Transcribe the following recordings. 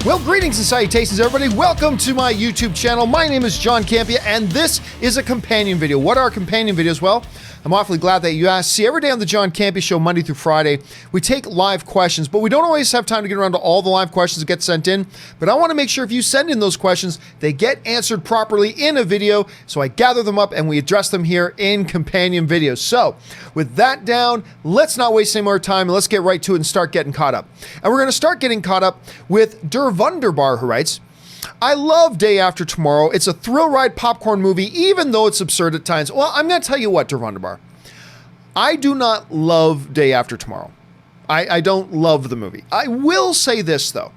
Well, greetings and salutations, everybody. Welcome to my YouTube channel. My name is John Campea, and this is a companion video. What are companion videos? Well, I'm awfully glad that you asked. See, every day on the John Campea Show, Monday through Friday, we take live questions, but we don't always have time to get around to all the live questions that get sent in. But I want to make sure if you send in those questions, they get answered properly in a video. So I gather them up and we address them here in companion videos. So with that down, let's not waste any more time and let's get right to it and start getting caught up. And we're going to start getting caught up with Wunderbar, who writes, I love Day After Tomorrow. It's a thrill ride popcorn movie, even though it's absurd at times. Well, I'm going to tell you what, Wunderbar. I do not love Day After Tomorrow. I don't love the movie. I will say this, though.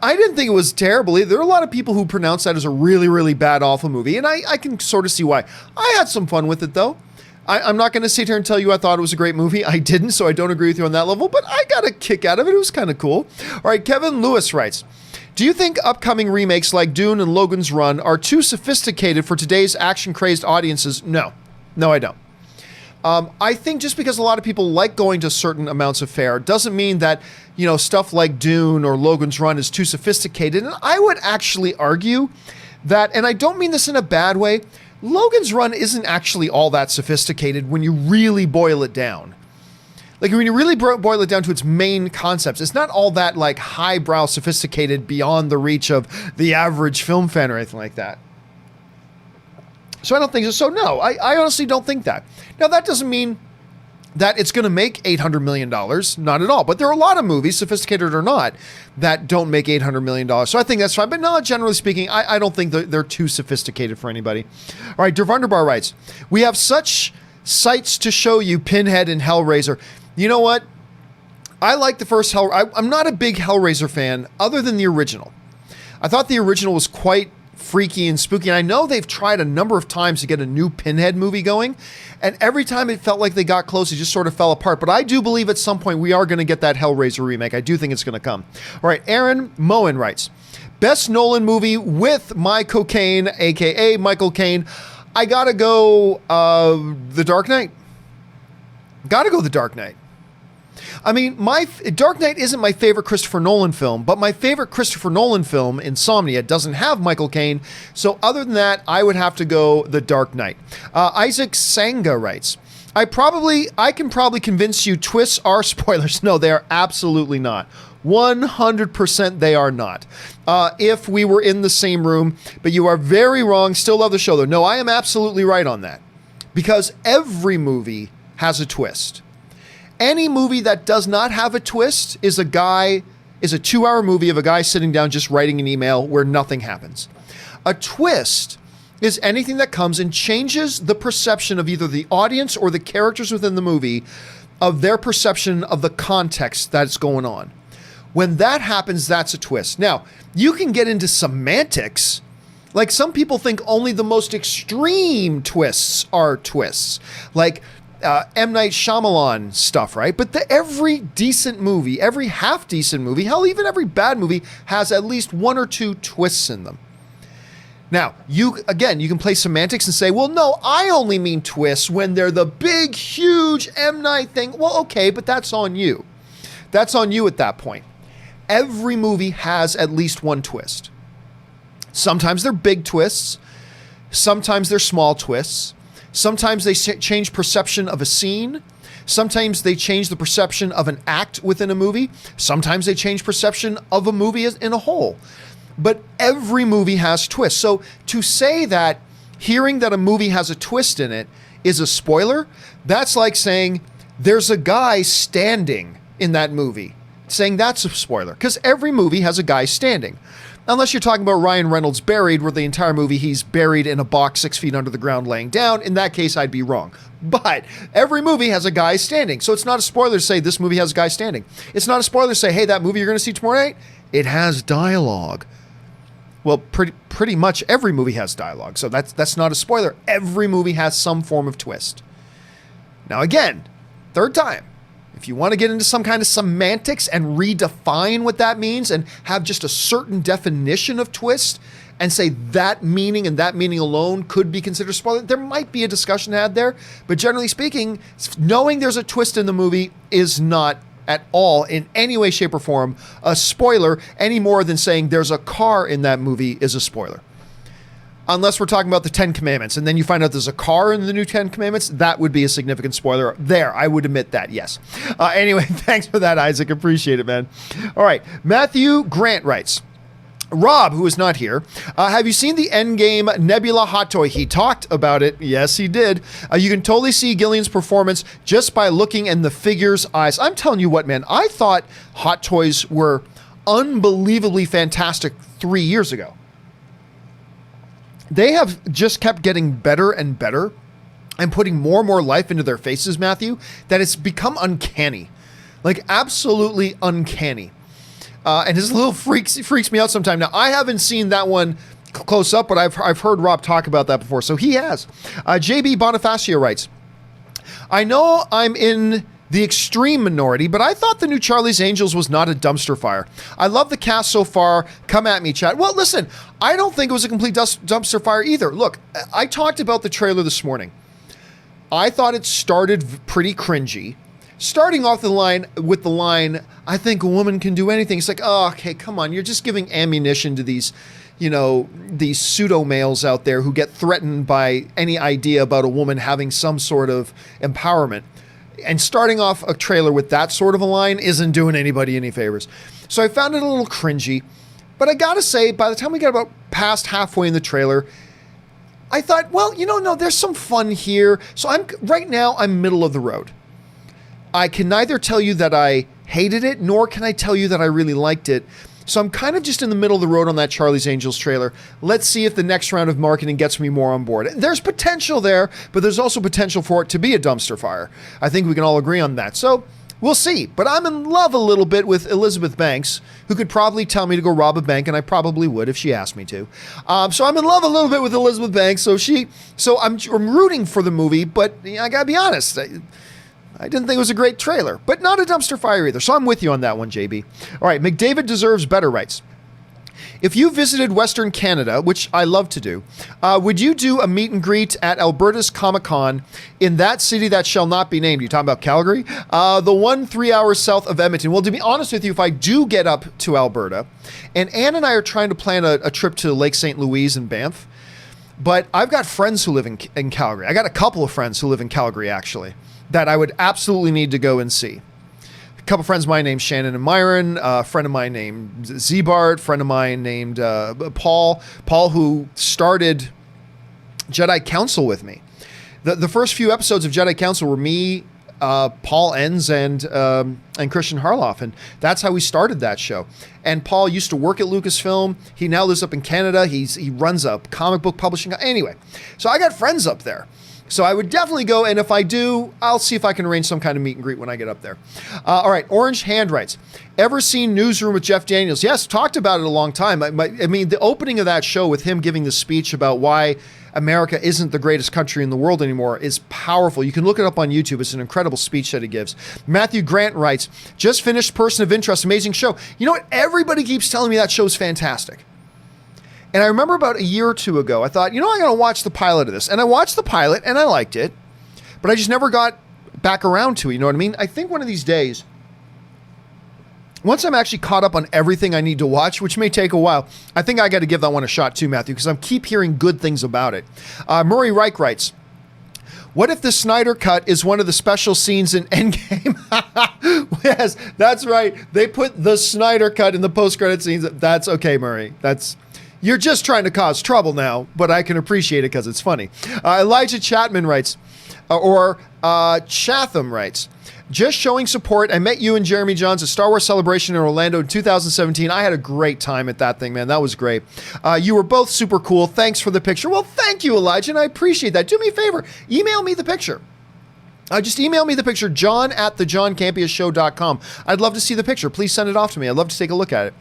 I didn't think it was terrible. There are a lot of people who pronounce that as a really, really bad, awful movie, and I can sort of see why. I had some fun with it, though. I'm not going to sit here and tell you I thought it was a great movie. I didn't, so I don't agree with you on that level, but I got a kick out of it. It was kind of cool. All right, Kevin Lewis writes, do you think upcoming remakes like Dune and Logan's Run are too sophisticated for today's action-crazed audiences? No. No, I don't. I think just because a lot of people like going to certain amounts of fare doesn't mean that, you know, stuff like Dune or Logan's Run is too sophisticated. And I would actually argue that, and I don't mean this in a bad way, Logan's Run isn't actually all that sophisticated when you really boil it down. Like when you really boil it down to its main concepts, it's not all that like highbrow sophisticated beyond the reach of the average film fan or anything like that. So I don't think so. So no, I honestly don't think that. Now that doesn't mean that it's going to make $800 million, not at all. But there are a lot of movies, sophisticated or not, that don't make $800 million. So I think that's fine. But no, generally speaking, I don't think they're too sophisticated for anybody. All right, Wunderbar writes, we have such sights to show you, Pinhead and Hellraiser. You know what? I like the first I'm not a big Hellraiser fan other than the original. I thought the original was quite freaky and spooky. And I know they've tried a number of times to get a new Pinhead movie going. And every time it felt like they got close, it just sort of fell apart. But I do believe at some point we are going to get that Hellraiser remake. I do think it's going to come. All right, Aaron Moen writes, best Nolan movie with Michael Caine, a.k.a. Michael Caine. I got to go The Dark Knight. Got to go The Dark Knight. I mean, Dark Knight isn't my favorite Christopher Nolan film, but my favorite Christopher Nolan film, Insomnia, doesn't have Michael Caine. So other than that, I would have to go The Dark Knight. Isaac Sanga writes, I can probably convince you twists are spoilers. No, they are absolutely not. 100% they are not. If we were in the same room, but you are very wrong. Still love the show though. No, I am absolutely right on that. Because every movie has a twist. Any movie that does not have a twist is a 2-hour movie of a guy sitting down just writing an email where nothing happens. A twist is anything that comes and changes the perception of either the audience or the characters within the movie of their perception of the context that's going on. When that happens, that's a twist. Now, you can get into semantics. Like some people think only the most extreme twists are twists. Like M. Night Shyamalan stuff, right? But every decent movie, every half-decent movie, hell, even every bad movie has at least one or two twists in them. Now, you can play semantics and say, well, no, I only mean twists when they're the big, huge M. Night thing. Well, okay, but that's on you. That's on you at that point. Every movie has at least one twist. Sometimes they're big twists. Sometimes they're small twists. Sometimes they change perception of a scene. Sometimes they change the perception of an act within a movie. Sometimes they change perception of a movie in a whole. But every movie has twists. So to say that hearing that a movie has a twist in it is a spoiler, that's like saying there's a guy standing in that movie. Saying that's a spoiler. Because every movie has a guy standing. Unless you're talking about Ryan Reynolds Buried, where the entire movie he's buried in a box 6 feet under the ground laying down. In that case, I'd be wrong. But every movie has a guy standing. So it's not a spoiler to say this movie has a guy standing. It's not a spoiler to say, hey, that movie you're going to see tomorrow night, it has dialogue. Well, pretty much every movie has dialogue. So that's not a spoiler. Every movie has some form of twist. Now again, third time. If you want to get into some kind of semantics and redefine what that means and have just a certain definition of twist and say that meaning and that meaning alone could be considered spoiler, there might be a discussion had there. But generally speaking, knowing there's a twist in the movie is not at all in any way, shape, or form a spoiler any more than saying there's a car in that movie is a spoiler. Unless we're talking about the 10 Commandments, and then you find out there's a car in the new 10 Commandments, that would be a significant spoiler. There, I would admit that, yes. Anyway, thanks for that, Isaac. Appreciate it, man. All right, Matthew Grant writes, Rob, who is not here, have you seen the Endgame Nebula hot toy? He talked about it. Yes, he did. You can totally see Gillian's performance just by looking in the figure's eyes. I'm telling you what, man, I thought hot toys were unbelievably fantastic 3 years ago. They have just kept getting better and better and putting more and more life into their faces, Matthew, that it's become uncanny. Like, absolutely uncanny. And his little freaks me out sometimes. Now, I haven't seen that one close up, but I've heard Rob talk about that before, so he has. JB Bonifacio writes, I know I'm in the extreme minority, but I thought the new Charlie's Angels was not a dumpster fire. I love the cast so far. Come at me, chat. Well, listen, I don't think it was a complete dumpster fire either. Look, I talked about the trailer this morning. I thought it started pretty cringy. Starting off the line with the line, I think a woman can do anything. It's like, oh, okay, come on. You're just giving ammunition to these, these pseudo males out there who get threatened by any idea about a woman having some sort of empowerment. And starting off a trailer with that sort of a line isn't doing anybody any favors. So I found it a little cringy. But I gotta say, by the time we got about past halfway in the trailer, I thought, well, no, there's some fun here. So right now, I'm middle of the road. I can neither tell you that I hated it, nor can I tell you that I really liked it. So I'm kind of just in the middle of the road on that Charlie's Angels trailer. Let's see if the next round of marketing gets me more on board. There's potential there, but there's also potential for it to be a dumpster fire. I think we can all agree on that. So we'll see. But I'm in love a little bit with Elizabeth Banks, who could probably tell me to go rob a bank, and I probably would if she asked me to. So I'm in love a little bit with Elizabeth Banks. So I'm rooting for the movie, but I gotta be honest. I didn't think it was a great trailer, but not a dumpster fire either. So I'm with you on that one, JB. All right, McDavid Deserves Better writes, if you visited Western Canada, which I love to do, would you do a meet and greet at Alberta's Comic-Con in that city that shall not be named? You talking about Calgary? The one 3 hours south of Edmonton. Well, to be honest with you, if I do get up to Alberta, and Ann and I are trying to plan a trip to Lake St. Louise and Banff, but I've got friends who live in Calgary. I got a couple of friends who live in Calgary, actually, that I would absolutely need to go and see. A couple friends of mine named Shannon and Myron, a friend of mine named Zebart, friend of mine named Paul, who started Jedi Council with me. The first few episodes of Jedi Council were me, Paul Enns, and Christian Harloff, and that's how we started that show. And Paul used to work at Lucasfilm. He now lives up in Canada. He runs a comic book publishing. Anyway, so I got friends up there. So I would definitely go, and if I do, I'll see if I can arrange some kind of meet and greet when I get up there. All right, Orange Hand writes, ever seen Newsroom with Jeff Daniels? Yes, talked about it a long time. I mean, the opening of that show with him giving the speech about why America isn't the greatest country in the world anymore is powerful. You can look it up on YouTube. It's an incredible speech that he gives. Matthew Grant writes, just finished Person of Interest, amazing show. You know what? Everybody keeps telling me that show's fantastic. And I remember about a year or two ago, I thought, I'm going to watch the pilot of this. And I watched the pilot, and I liked it. But I just never got back around to it, you know what I mean? I think one of these days, once I'm actually caught up on everything I need to watch, which may take a while, I think I got to give that one a shot too, Matthew, because I keep hearing good things about it. Murray Reich writes, what if the Snyder Cut is one of the special scenes in Endgame? Yes, that's right. They put the Snyder Cut in the post-credit scenes. That's okay, Murray. You're just trying to cause trouble now, but I can appreciate it because it's funny. Elijah Chapman writes, Chatham writes, just showing support. I met you and Jeremy Johns at Star Wars Celebration in Orlando in 2017. I had a great time at that thing, man. That was great. You were both super cool. Thanks for the picture. Well, thank you, Elijah, and I appreciate that. Do me a favor. Email me the picture. Just email me the picture, john@thejohncampeashow.com. I'd love to see the picture. Please send it off to me. I'd love to take a look at it.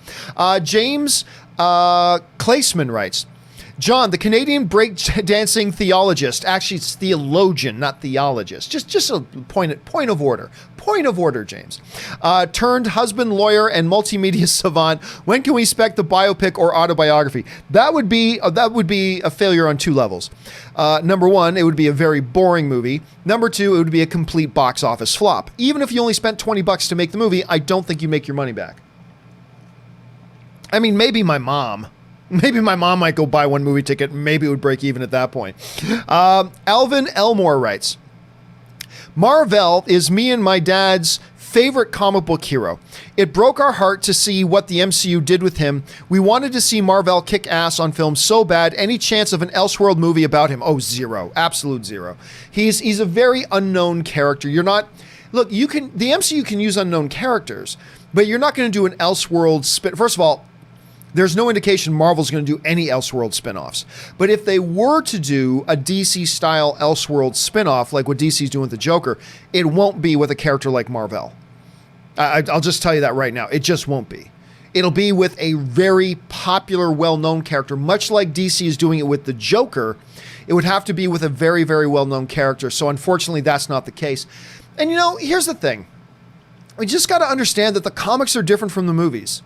James Claceman writes, John, the Canadian breakdancing theologist, actually it's theologian, not theologist. Just a point of order. Point of order, James. Turned husband, lawyer, and multimedia savant. When can we expect the biopic or autobiography? That would be a failure on two levels. Number one, it would be a very boring movie. Number two, it would be a complete box office flop. Even if you only spent $20 to make the movie, I don't think you make your money back. I mean, maybe my mom might go buy one movie ticket. Maybe it would break even at that point. Alvin Elmore writes, Marvel is me and my dad's favorite comic book hero. It broke our heart to see what the MCU did with him. We wanted to see Marvel kick ass on film so bad. Any chance of an Elseworld movie about him? Oh, zero. Absolute zero. He's a very unknown character. The MCU can use unknown characters, but you're not going to do an Elseworld spin. First of all, there's no indication Marvel's going to do any Elseworld spinoffs. But if they were to do a DC-style Elseworld spinoff, like what DC's doing with the Joker, it won't be with a character like Marvel. I'll just tell you that right now. It just won't be. It'll be with a very popular, well-known character, much like DC is doing it with the Joker. It would have to be with a very, very well-known character. So unfortunately, that's not the case. And here's the thing. We just got to understand that the comics are different from the movies.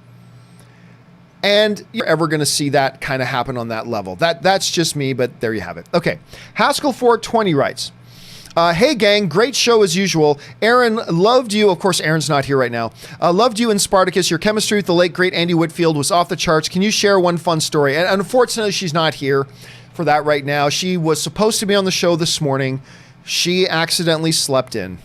And you're ever going to see that kind of happen on that level. That's just me, but there you have it. Okay. Haskell 420 writes, hey gang, great show as usual. Aaron, loved you. Of course, Aaron's not here right now. Loved you in Spartacus. Your chemistry with the late, great Andy Whitfield was off the charts. Can you share one fun story? And unfortunately, she's not here for that right now. She was supposed to be on the show this morning. She accidentally slept in.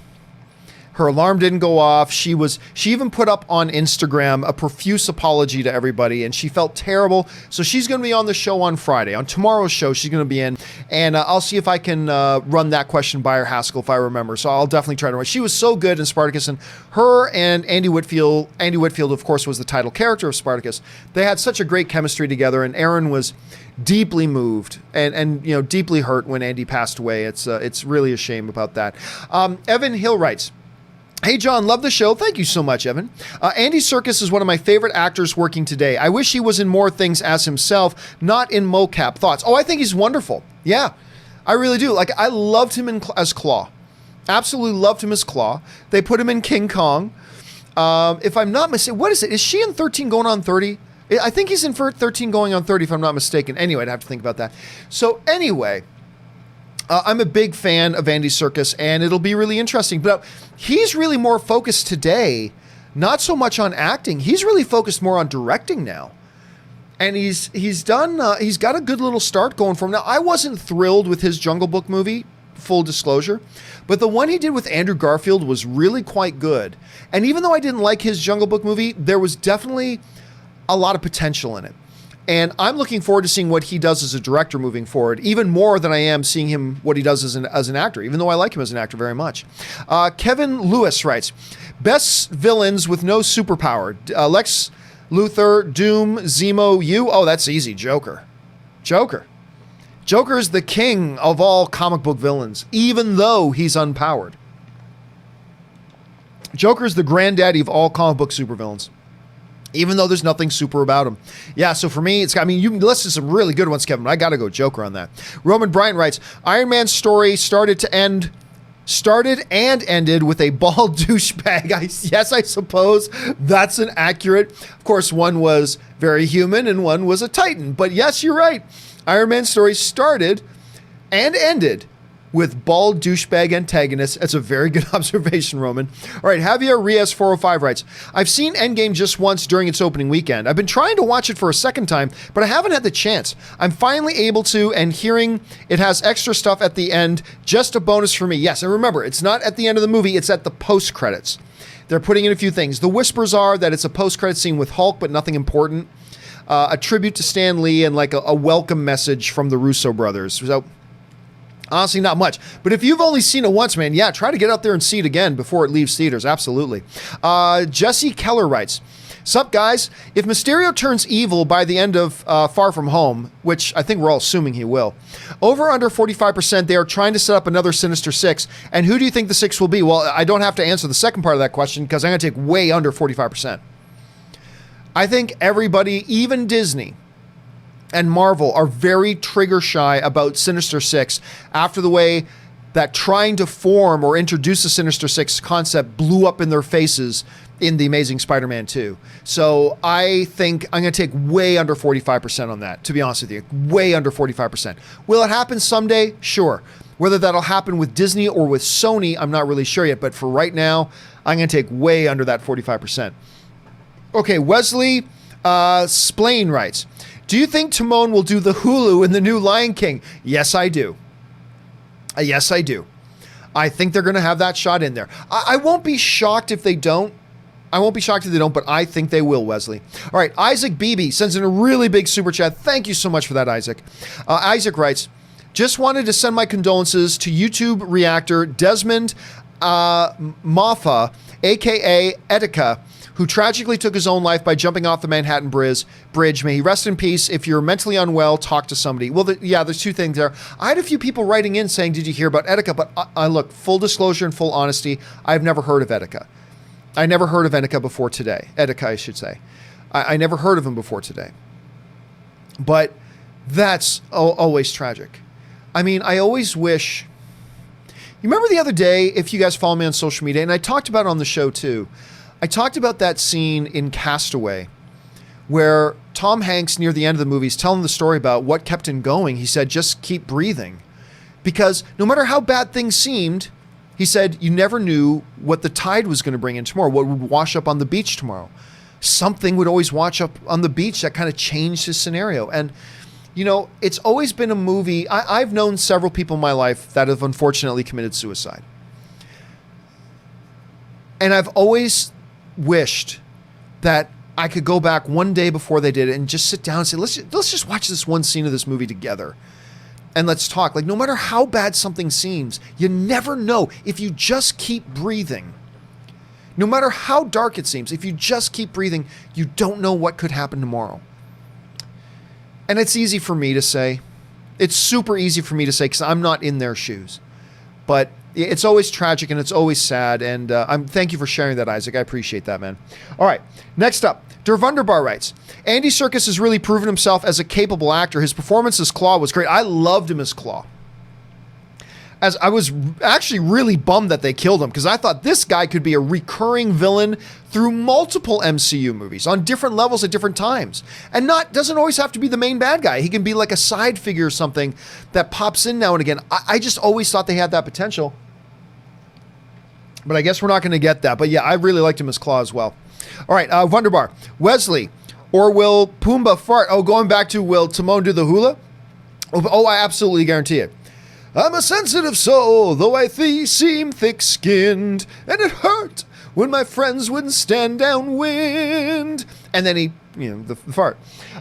Her alarm didn't go off. She even put up on Instagram a profuse apology to everybody, and she felt terrible. So she's going to be on the show on Friday. On tomorrow's show, she's going to be in, and I'll see if I can run that question by her, Haskell, if I remember. So I'll definitely try to run. She was so good in Spartacus, and her and Andy Whitfield, of course, was the title character of Spartacus. They had such a great chemistry together, and Aaron was deeply moved and deeply hurt when Andy passed away. It's really a shame about that. Evan Hill writes, hey, John, love the show. Thank you so much, Evan. Andy Serkis is one of my favorite actors working today. I wish he was in more things as himself, not in mocap. Thoughts? Oh, I think he's wonderful. Yeah, I really do. I loved him as Claw. Absolutely loved him as Claw. They put him in King Kong. If I'm not mistaken, what is it? Is she in 13 going on 30? I think he's in 13 going on 30, if I'm not mistaken. Anyway, I'd have to think about that. So anyway, I'm a big fan of Andy Serkis, and it'll be really interesting. But he's really more focused today, not so much on acting. He's really focused more on directing now. And he's got a good little start going for him. Now, I wasn't thrilled with his Jungle Book movie, full disclosure, but the one he did with Andrew Garfield was really quite good. And even though I didn't like his Jungle Book movie, there was definitely a lot of potential in it. And I'm looking forward to seeing what he does as a director moving forward, even more than I am seeing him what he does as an actor, even though I like him as an actor very much. Kevin Lewis writes, best villains with no superpower. Lex Luthor, Doom, Zemo, you. Oh, that's easy. Joker. Joker is the king of all comic book villains, even though he's unpowered. Joker is the granddaddy of all comic book supervillains, even though there's nothing super about him. Yeah, so for me, you listed some really good ones, Kevin, but I got to go Joker on that. Roman Bryant writes, Iron Man's story started and ended with a bald douchebag. Yes, I suppose that's an accurate. Of course, one was very human and one was a Titan. But yes, you're right. Iron Man's story started and ended with bald douchebag antagonists. That's a very good observation, Roman. All right, Javier Rios 405 writes, I've seen Endgame just once during its opening weekend. I've been trying to watch it for a second time, but I haven't had the chance. I'm finally able to, and hearing it has extra stuff at the end, just a bonus for me. Yes, and remember, it's not at the end of the movie, it's at the post-credits. They're putting in a few things. The whispers are that it's a post-credit scene with Hulk, but nothing important. A tribute to Stan Lee and like a welcome message from the Russo brothers. So, honestly, not much. But if you've only seen it once, man, yeah, try to get out there and see it again before it leaves theaters. Absolutely. Jesse Keller writes, sup, guys? If Mysterio turns evil by the end of Far From Home, which I think we're all assuming he will, over under 45%, they are trying to set up another Sinister Six. And who do you think the six will be? Well, I don't have to answer the second part of that question because I'm going to take way under 45%. I think everybody, even Disney, and Marvel are very trigger shy about Sinister Six after the way that trying to form or introduce the Sinister Six concept blew up in their faces in The Amazing Spider-Man 2. So I think I'm going to take way under 45% on that, to be honest with you. Way under 45%. Will it happen someday? Sure. Whether that'll happen with Disney or with Sony, I'm not really sure yet. But for right now, I'm going to take way under that 45%. Okay, Wesley Splain writes, do you think Timon will do the Hulu in the new Lion King? Yes, I do. Yes, I do. I think they're going to have that shot in there. I won't be shocked if they don't. But I think they will, Wesley. All right, Isaac Beebe sends in a really big super chat. Thank you so much for that, Isaac. Isaac writes, just wanted to send my condolences to YouTube reactor Desmond Maffa, a.k.a. Etika, who tragically took his own life by jumping off the Manhattan Bridge. May he rest in peace. If you're mentally unwell, talk to somebody. Well, there's two things there. I had a few people writing in saying, did you hear about Etika? But look, full disclosure and full honesty, I've never heard of Etika. I never heard of Etika before today. Etika, I should say. I never heard of him before today. But that's always tragic. I mean, I always wish... You remember the other day, if you guys follow me on social media, and I talked about it on the show too, I talked about that scene in Castaway where Tom Hanks, near the end of the movie, is telling the story about what kept him going. He said, just keep breathing. Because no matter how bad things seemed, he said, you never knew what the tide was going to bring in tomorrow, what would wash up on the beach tomorrow. Something would always wash up on the beach that kind of changed his scenario. And, you know, it's always been a movie. I've known several people in my life that have unfortunately committed suicide. And I've always wished that I could go back one day before they did it and just sit down and say, let's just watch this one scene of this movie together and let's talk. Like, no matter how bad something seems, you never know. If you just keep breathing, no matter how dark it seems, if you just keep breathing, you don't know what could happen tomorrow. And it's easy for me to say. It's super easy for me to say because I'm not in their shoes. But it's always tragic and it's always sad. And thank you for sharing that, Isaac. I appreciate that, man. All right. Next up, Der Wunderbar writes, Andy Serkis has really proven himself as a capable actor. His performance as Claw was great. I loved him as Claw. As I was actually really bummed that they killed him because I thought this guy could be a recurring villain through multiple MCU movies on different levels at different times. And doesn't always have to be the main bad guy. He can be like a side figure or something that pops in now and again. I just always thought they had that potential. But I guess we're not going to get that. But yeah, I really liked him as Claw as well. All right, Wunderbar. Wesley, or will Pumbaa fart? Oh, going back to will Timon do the hula? Oh, I absolutely guarantee it. I'm a sensitive soul, though I seem thick-skinned, and it hurt when my friends wouldn't stand downwind. And then the fart.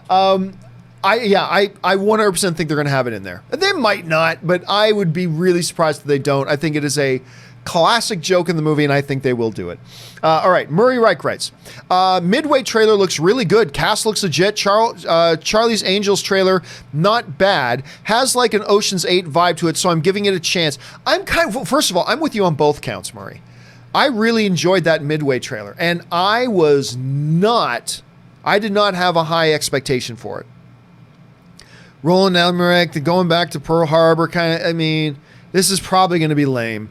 I 100% think they're going to have it in there. They might not, but I would be really surprised if they don't. I think it is a classic joke in the movie, and I think they will do it. All right, Murray Reich writes, Midway trailer looks really good. Cast looks legit. Charlie's Angels trailer, not bad. Has like an Ocean's 8 vibe to it, so I'm giving it a chance. First of all, I'm with you on both counts, Murray. I really enjoyed that Midway trailer, and I did not have a high expectation for it. Roland Emmerich, going back to Pearl Harbor, this is probably going to be lame.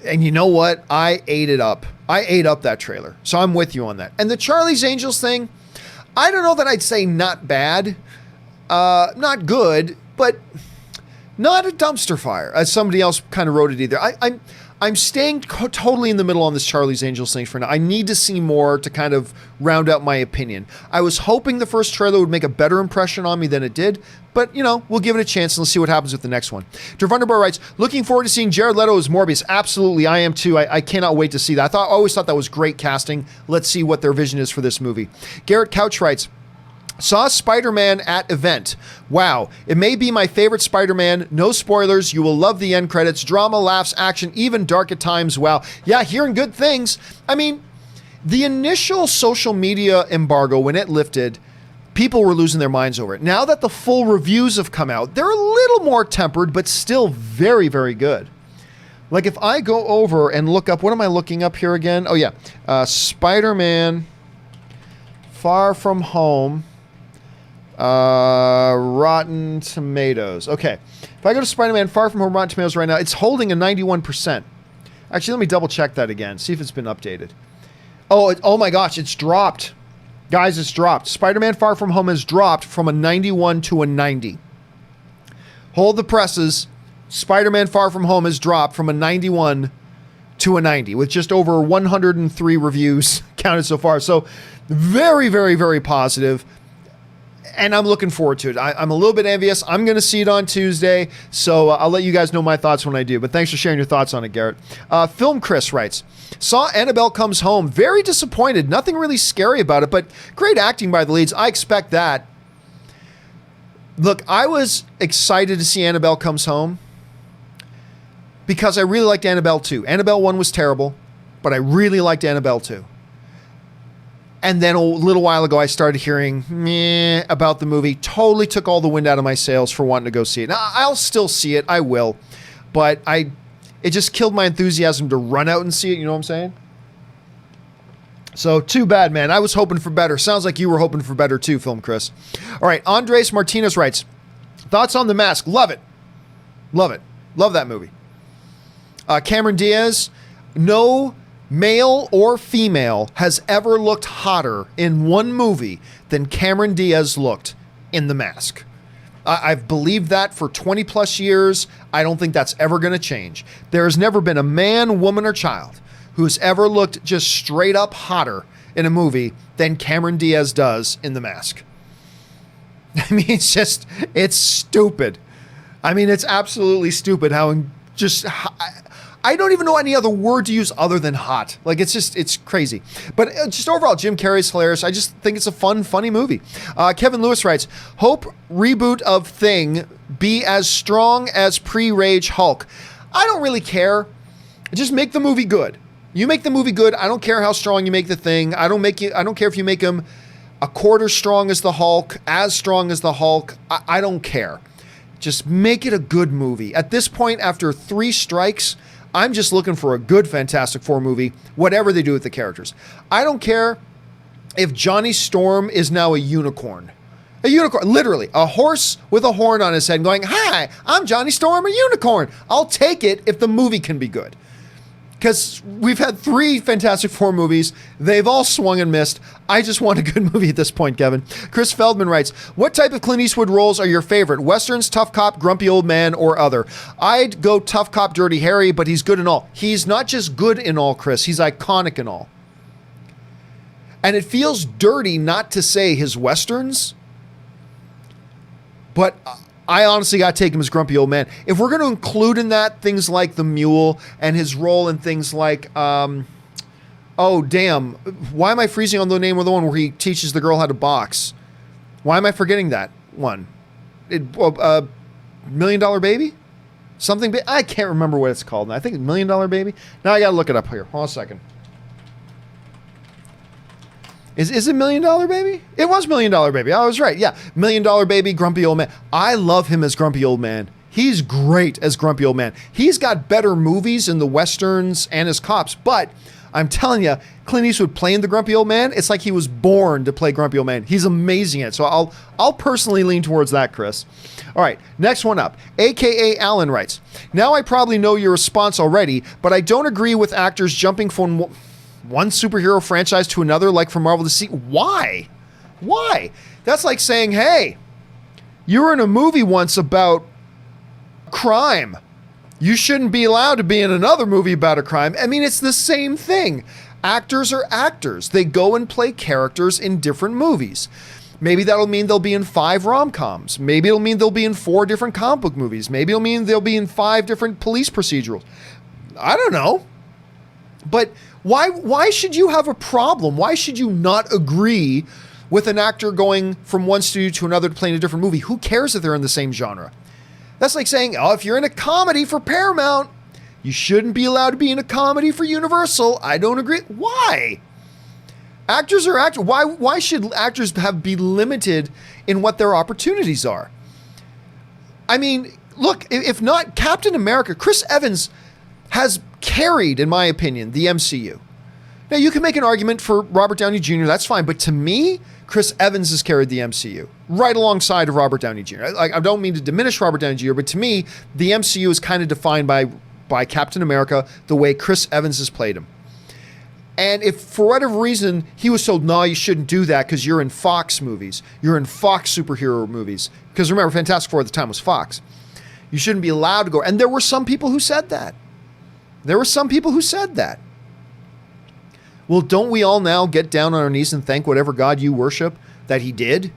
And you know what? I ate it up. I ate up that trailer. So I'm with you on that. And the Charlie's Angels thing, I don't know that I'd say not bad, not good, but not a dumpster fire, as somebody else kind of wrote it either. I'm staying totally in the middle on this Charlie's Angels thing for now. I need to see more to kind of round out my opinion. I was hoping the first trailer would make a better impression on me than it did, but, we'll give it a chance and let's see what happens with the next one. Der Wunderbar writes, looking forward to seeing Jared Leto as Morbius. Absolutely, I am too. I cannot wait to see that. I always thought that was great casting. Let's see what their vision is for this movie. Garrett Couch writes, saw Spider-Man at event. Wow. It may be my favorite Spider-Man. No spoilers. You will love the end credits. Drama, laughs, action, even dark at times. Wow. Yeah, hearing good things. I mean, the initial social media embargo, when it lifted, people were losing their minds over it. Now that the full reviews have come out, they're a little more tempered, but still very, very good. Like if I go over and look up, what am I looking up here again? Oh yeah. Spider-Man Far From Home. Rotten Tomatoes. Okay. If I go to Spider-Man Far From Home Rotten Tomatoes right now, it's holding a 91%. Actually, let me double check that again. See if it's been updated. Oh my gosh, it's dropped. Guys, it's dropped. Spider-Man Far From Home has dropped from a 91 to a 90. Hold the presses. Spider-Man Far From Home has dropped from a 91 to a 90 with just over 103 reviews counted so far. So very, very, very positive. And I'm looking forward to it. I'm a little bit envious. I'm going to see it on Tuesday, so I'll let you guys know my thoughts when I do. But thanks for sharing your thoughts on it, Garrett. Film Chris writes, saw Annabelle Comes Home. Very disappointed. Nothing really scary about it, but great acting by the leads. I expect that. Look, I was excited to see Annabelle Comes Home because I really liked Annabelle 2. Annabelle 1 was terrible, but I really liked Annabelle 2. And then a little while ago, I started hearing meh about the movie. Totally took all the wind out of my sails for wanting to go see it. Now, I'll still see it. I will. But it just killed my enthusiasm to run out and see it. You know what I'm saying? So, too bad, man. I was hoping for better. Sounds like you were hoping for better too, Film Chris. All right. Andres Martinez writes, thoughts on The Mask? Love it. Love it. Love that movie. Cameron Diaz, no male or female has ever looked hotter in one movie than Cameron Diaz looked in The Mask. I've believed that for 20 plus years. I don't think that's ever going to change. There has never been a man, woman, or child who's ever looked just straight up hotter in a movie than Cameron Diaz does in The Mask. I mean, it's stupid. I mean, it's absolutely stupid how just... I don't even know any other word to use other than hot. Like, it's crazy. But just overall, Jim Carrey's hilarious. I just think it's a fun, funny movie. Kevin Lewis writes, hope reboot of Thing be as strong as pre-Rage Hulk. I don't really care. Just make the movie good. You make the movie good. I don't care how strong you make the Thing. I don't care if you make him a quarter strong as the Hulk, as strong as the Hulk. I don't care. Just make it a good movie. At this point, after 3 strikes, I'm just looking for a good Fantastic Four movie, whatever they do with the characters. I don't care if Johnny Storm is now a unicorn. A unicorn, literally, a horse with a horn on his head going, hi, I'm Johnny Storm, a unicorn. I'll take it if the movie can be good. Because we've had 3 Fantastic Four movies. They've all swung and missed. I just want a good movie at this point, Kevin. Chris Feldman writes, what type of Clint Eastwood roles are your favorite? Westerns, tough cop, grumpy old man, or other? I'd go tough cop, Dirty Harry, but he's good in all. He's not just good in all, Chris. He's iconic in all. And it feels dirty not to say his Westerns, but I honestly got to take him as grumpy old man. If we're going to include in that things like The Mule and his role in things like, oh, damn. Why am I freezing on the name of the one where he teaches the girl how to box? Why am I forgetting that one? $1 Million Baby? Something, I can't remember what it's called. I think it's $1 Million Baby. Now I got to look it up here. Hold on a second. Is it $1 Million Baby? It was $1 Million Baby. I was right. Yeah. $1 Million Baby, grumpy old man. I love him as grumpy old man. He's great as grumpy old man. He's got better movies in the Westerns and as cops, but I'm telling you, Clint Eastwood playing the grumpy old man, it's like he was born to play grumpy old man. He's amazing at it. So I'll personally lean towards that, Chris. All right, next one up. AKA Alan writes, now I probably know your response already, but I don't agree with actors jumping from one superhero franchise to another, like from Marvel to DC. Why? That's like saying, hey, you were in a movie once about crime. You shouldn't be allowed to be in another movie about a crime. I mean, it's the same thing. Actors are actors. They go and play characters in different movies. Maybe that'll mean they'll be in 5 rom-coms. Maybe it'll mean they'll be in 4 different comic book movies. Maybe it'll mean they'll be in 5 different police procedurals. I don't know. But why should you have a problem? Why should you not agree with an actor going from one studio to another to play in a different movie? Who cares if they're in the same genre? That's like saying, oh, if you're in a comedy for Paramount, you shouldn't be allowed to be in a comedy for Universal. I don't agree. Why? Actors are actors. Why should actors be limited in what their opportunities are? I mean, look, if not Captain America, Chris Evans has carried, in my opinion, the MCU. Now, you can make an argument for Robert Downey Jr., that's fine, but to me, Chris Evans has carried the MCU right alongside of Robert Downey Jr. I don't mean to diminish Robert Downey Jr., but to me, the MCU is kind of defined by Captain America, the way Chris Evans has played him. And if for whatever reason he was told, no, you shouldn't do that because you're in Fox movies, you're in Fox superhero movies, because remember, Fantastic Four at the time was Fox, you shouldn't be allowed to go. And there were some people who said that. Well, don't we all now get down on our knees and thank whatever God you worship that he did?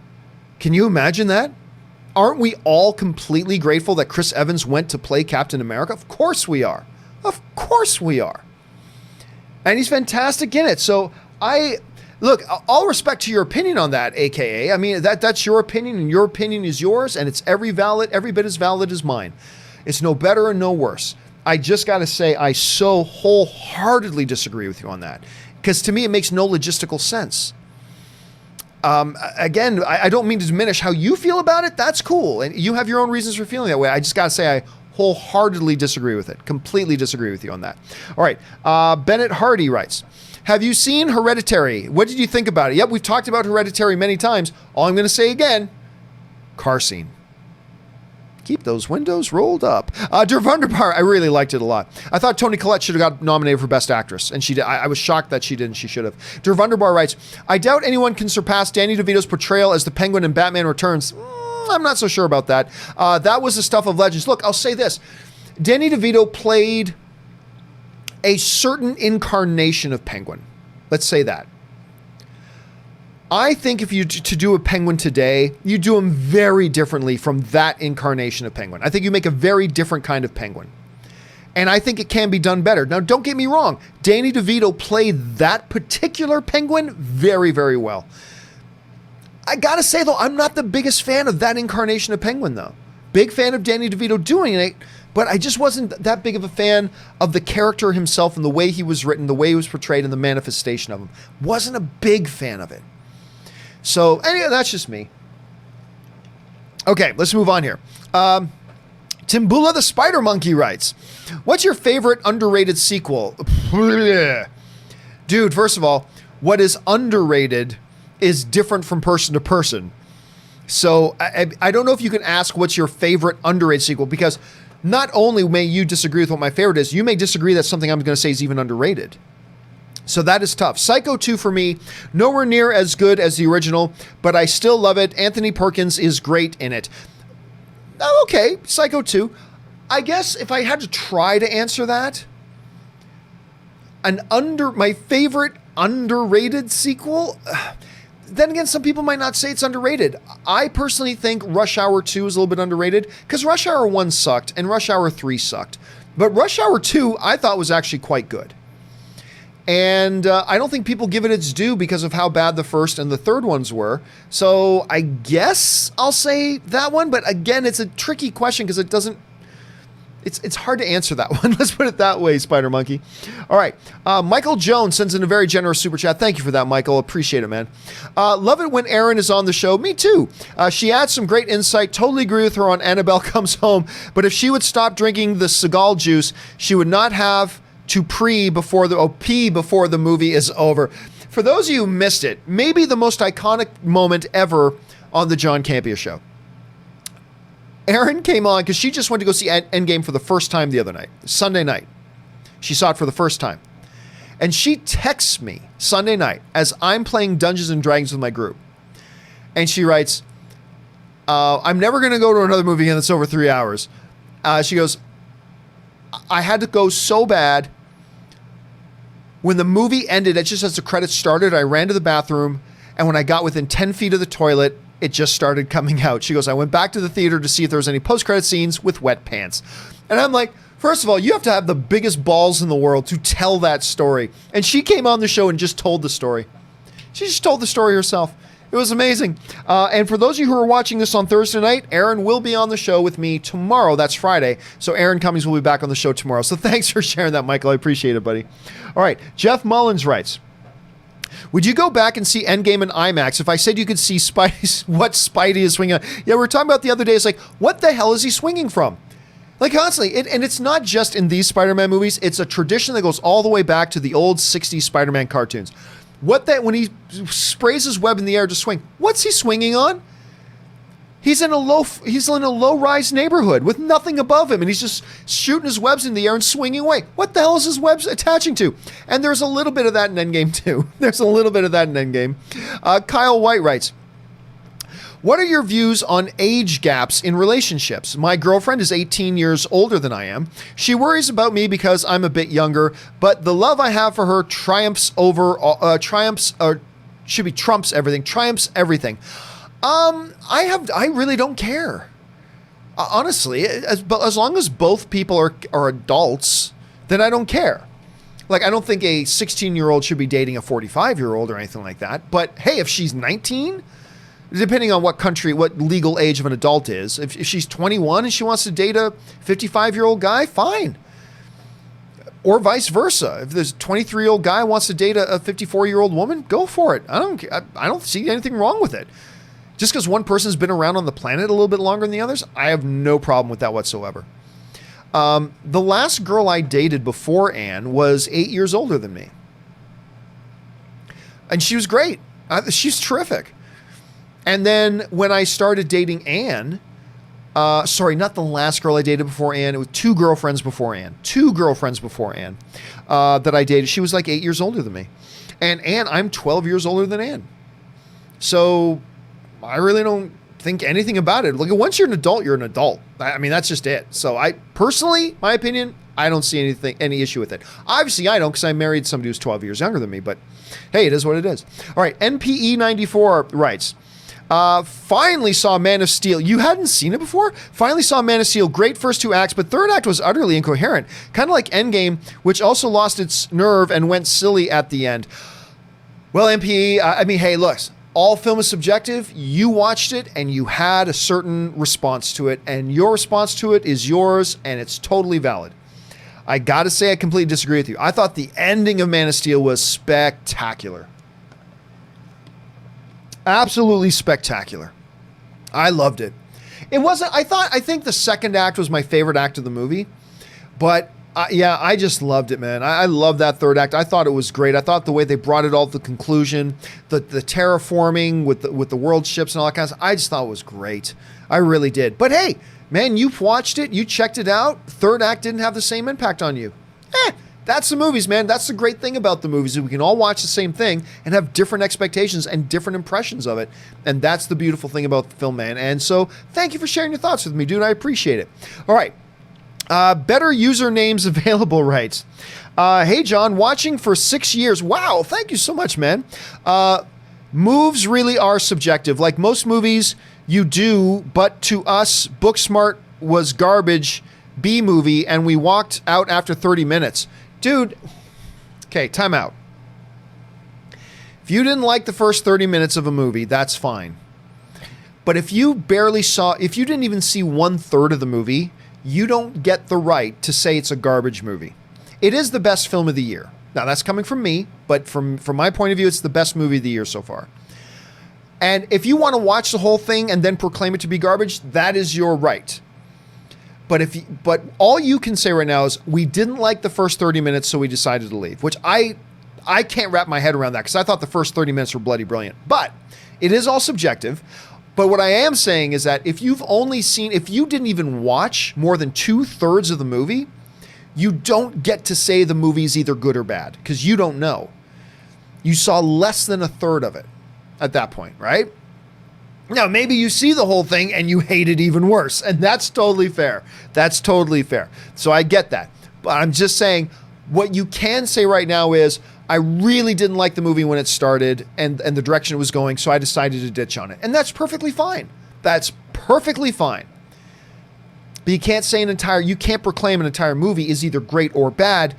Can you imagine that? Aren't we all completely grateful that Chris Evans went to play Captain America? Of course we are. Of course we are. And he's fantastic in it. So look, all respect to your opinion on that, AKA. I mean, that's your opinion, and your opinion is yours, and it's every bit as valid as mine. It's no better and no worse. I just got to say, I so wholeheartedly disagree with you on that. Because to me, it makes no logistical sense. Again, I don't mean to diminish how you feel about it. That's cool. And you have your own reasons for feeling that way. I just got to say, I wholeheartedly disagree with it. Completely disagree with you on that. All right. Bennett Hardy writes, have you seen Hereditary? What did you think about it? Yep, we've talked about Hereditary many times. All I'm going to say again, car scene. Keep those windows rolled up. Dervunderbar, I really liked it a lot. I thought Toni Collette should have got nominated for Best Actress, and she did. I was shocked that she didn't. She should have. Dervunderbar writes, I doubt anyone can surpass Danny DeVito's portrayal as the Penguin in Batman Returns. I'm not so sure about that. That was the stuff of legends. Look, I'll say this. Danny DeVito played a certain incarnation of Penguin. Let's say that. I think if you to do a Penguin today, you do him very differently from that incarnation of Penguin. I think you make a very different kind of Penguin. And I think it can be done better. Now, don't get me wrong. Danny DeVito played that particular Penguin very, very well. I gotta say, though, I'm not the biggest fan of that incarnation of Penguin, though. Big fan of Danny DeVito doing it, but I just wasn't that big of a fan of the character himself and the way he was written, the way he was portrayed, and the manifestation of him. Wasn't a big fan of it. So, anyway, that's just me. Okay, let's move on here. Timbula the Spider Monkey writes, what's your favorite underrated sequel? Dude, first of all, what is underrated is different from person to person. So, I don't know if you can ask what's your favorite underrated sequel, because not only may you disagree with what my favorite is, you may disagree that something I'm going to say is even underrated. So that is tough. Psycho 2 for me, nowhere near as good as the original, but I still love it. Anthony Perkins is great in it. Okay, Psycho 2. I guess if I had to try to answer that, my favorite underrated sequel, then again, some people might not say it's underrated. I personally think Rush Hour 2 is a little bit underrated because Rush Hour 1 sucked and Rush Hour 3 sucked. But Rush Hour 2 I thought was actually quite good. And I don't think people give it its due because of how bad the first and the third ones were. So I guess I'll say that one. But again, it's a tricky question because it's hard to answer that one. Let's put it that way, Spider Monkey. All right. Michael Jones sends in a very generous super chat. Thank you for that, Michael. Appreciate it, man. Love it when Erin is on the show. Me too. She adds some great insight. Totally agree with her on Annabelle Comes Home. But if she would stop drinking the Seagal juice, she would not have to pee before the movie is over. For those of you who missed it, maybe the most iconic moment ever on the John Campea Show. Erin came on because she just went to go see Endgame for the first time the other night, Sunday night. She saw it for the first time. And she texts me Sunday night as I'm playing Dungeons and Dragons with my group. And she writes, I'm never going to go to another movie again that's over 3 hours. She goes, I had to go so bad. When the movie ended, it just as the credits started, I ran to the bathroom, and when I got within 10 feet of the toilet, it just started coming out. She goes, I went back to the theater to see if there was any post-credit scenes with wet pants. And I'm like, first of all, you have to have the biggest balls in the world to tell that story. And she came on the show and just told the story. She just told the story herself. It was amazing. And for those of you who are watching this on Thursday night, Erin will be on the show with me tomorrow. That's Friday. So Erin Cummings will be back on the show tomorrow. So thanks for sharing that, Michael. I appreciate it, buddy. All right. Jeff Mullins writes, would you go back and see Endgame in IMAX if I said you could see what Spidey is swinging on? Yeah, we were talking about the other day. It's like, what the hell is he swinging from? Like constantly. And it's not just in these Spider-Man movies. It's a tradition that goes all the way back to the old 60s Spider-Man cartoons. When he sprays his web in the air to swing, what's he swinging on? He's in a low-rise neighborhood with nothing above him, and he's just shooting his webs in the air and swinging away. What the hell is his webs attaching to? And there's a little bit of that in Endgame, too. There's a little bit of that in Endgame. Kyle White writes, what are your views on age gaps in relationships? My girlfriend is 18 years older than I am. She worries about me because I'm a bit younger, but the love I have for her trumps everything. I really don't care. Honestly, as long as both people are adults, then I don't care. Like, I don't think a 16-year-old should be dating a 45-year-old or anything like that. But hey, if she's 19, depending on what legal age of an adult is, if she's 21 and she wants to date a 55-year-old guy, fine. Or vice versa. If there's a 23-year-old guy who wants to date a 54-year-old woman, go for it. I don't see anything wrong with it. Just because one person's been around on the planet a little bit longer than the others, I have no problem with that whatsoever. The last girl I dated before Anne was 8 years older than me. And she was great. She's terrific. And then when I started dating Anne, sorry, not the last girl I dated before Anne, it was two girlfriends before Anne that I dated. She was like 8 years older than me. And Anne, I'm 12 years older than Anne. So I really don't think anything about it. Look, once you're an adult, you're an adult. I mean, that's just it. So I personally, my opinion, I don't see any issue with it. Obviously, I don't, because I married somebody who's 12 years younger than me, but hey, it is what it is. All right, NPE94 writes, finally saw Man of Steel. You hadn't seen it before? Finally saw Man of Steel. Great first two acts, but third act was utterly incoherent. Kind of like Endgame, which also lost its nerve and went silly at the end. Well, NPE, I mean, hey, look, all film is subjective. You watched it and you had a certain response to it, and your response to it is yours, and it's totally valid. I gotta say, I completely disagree with you. I thought the ending of Man of Steel was spectacular. Absolutely spectacular. I loved it. I think the second act was my favorite act of the movie, but yeah, I just loved it, man. I love that third act. I thought it was great. I thought the way they brought it all to the conclusion, the terraforming with the world ships and all that kind of stuff, I just thought it was great. I really did. But hey, man, you've watched it, you checked it out. Third act didn't have the same impact on you. That's the movies, man. That's the great thing about the movies. We can all watch the same thing and have different expectations and different impressions of it. And that's the beautiful thing about the film, man. And so thank you for sharing your thoughts with me, dude. I appreciate it. All right. Better usernames available writes, hey, John, watching for 6 years. Wow. Thank you so much, man. Moves really are subjective. Like most movies you do, but to us, Booksmart was garbage B movie and we walked out after 30 minutes. Dude, okay, time out. If you didn't like the first 30 minutes of a movie, that's fine. But if you didn't even see 1/3 of the movie, you don't get the right to say it's a garbage movie. It is the best film of the year. Now, that's coming from me, but from my point of view, it's the best movie of the year so far. And if you want to watch the whole thing and then proclaim it to be garbage, that is your right. But all you can say right now is we didn't like the first 30 minutes, so we decided to leave, which I can't wrap my head around that because I thought the first 30 minutes were bloody brilliant. But it is all subjective. But what I am saying is that if you didn't even watch more than 2/3 of the movie, you don't get to say the movie's either good or bad because you don't know. You saw less than 1/3 of it at that point, right? Now, maybe you see the whole thing and you hate it even worse, and that's totally fair. That's totally fair. So I get that. But I'm just saying what you can say right now is I really didn't like the movie when it started and the direction it was going, so I decided to ditch on it. And that's perfectly fine. That's perfectly fine. But you can't proclaim an entire movie is either great or bad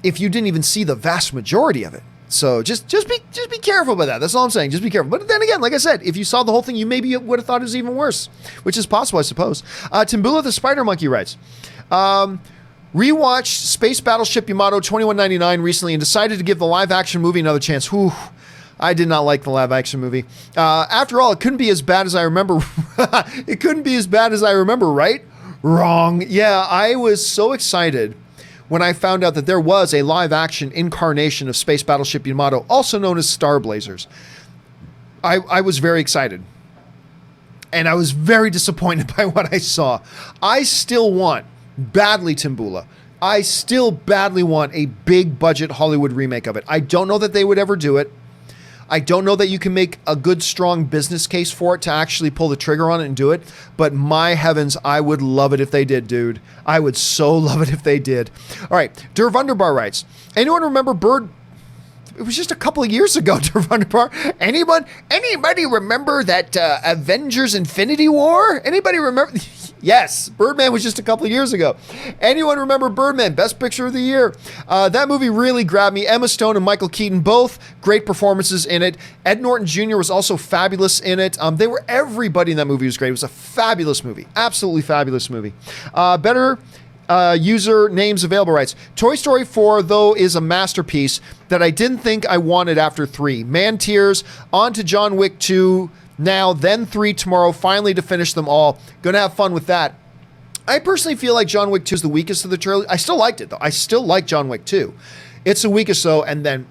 if you didn't even see the vast majority of it. So just be careful about that. That's all I'm saying. Just be careful. But then again, like I said, if you saw the whole thing, you maybe would have thought it was even worse, which is possible, I suppose. Timbula the Spider Monkey writes, rewatched Space Battleship Yamato 2199 recently and decided to give the live action movie another chance. Whew, I did not like the live action movie. After all, it couldn't be as bad as I remember. It couldn't be as bad as I remember, right? Wrong. Yeah, I was so excited when I found out that there was a live-action incarnation of Space Battleship Yamato, also known as Star Blazers. I was very excited. And I was very disappointed by what I saw. I still want, badly, Timbula, I still badly want a big-budget Hollywood remake of it. I don't know that they would ever do it. I don't know that you can make a good, strong business case for it to actually pull the trigger on it and do it. But my heavens, I would love it if they did, dude. I would so love it if they did. All right, Der Wunderbar writes, anyone remember Bird? It was just a couple of years ago, Der Wunderbar. Anybody remember that Avengers Infinity War? Anybody remember? Yes, Birdman was just a couple of years ago. Anyone remember Birdman? Best Picture of the Year. That movie really grabbed me. Emma Stone and Michael Keaton, both great performances in it. Ed Norton Jr. was also fabulous in it. Everybody in that movie was great. It was a fabulous movie. Absolutely fabulous movie. Better user names available writes, Toy Story 4, though, is a masterpiece that I didn't think I wanted after 3. Man tears, on to John Wick 2, now, then 3 tomorrow, finally to finish them all. Gonna have fun with that. I personally feel like John Wick 2 is the weakest of the trilogy. I still liked it, though. I still like John Wick 2. It's the weakest, though, and then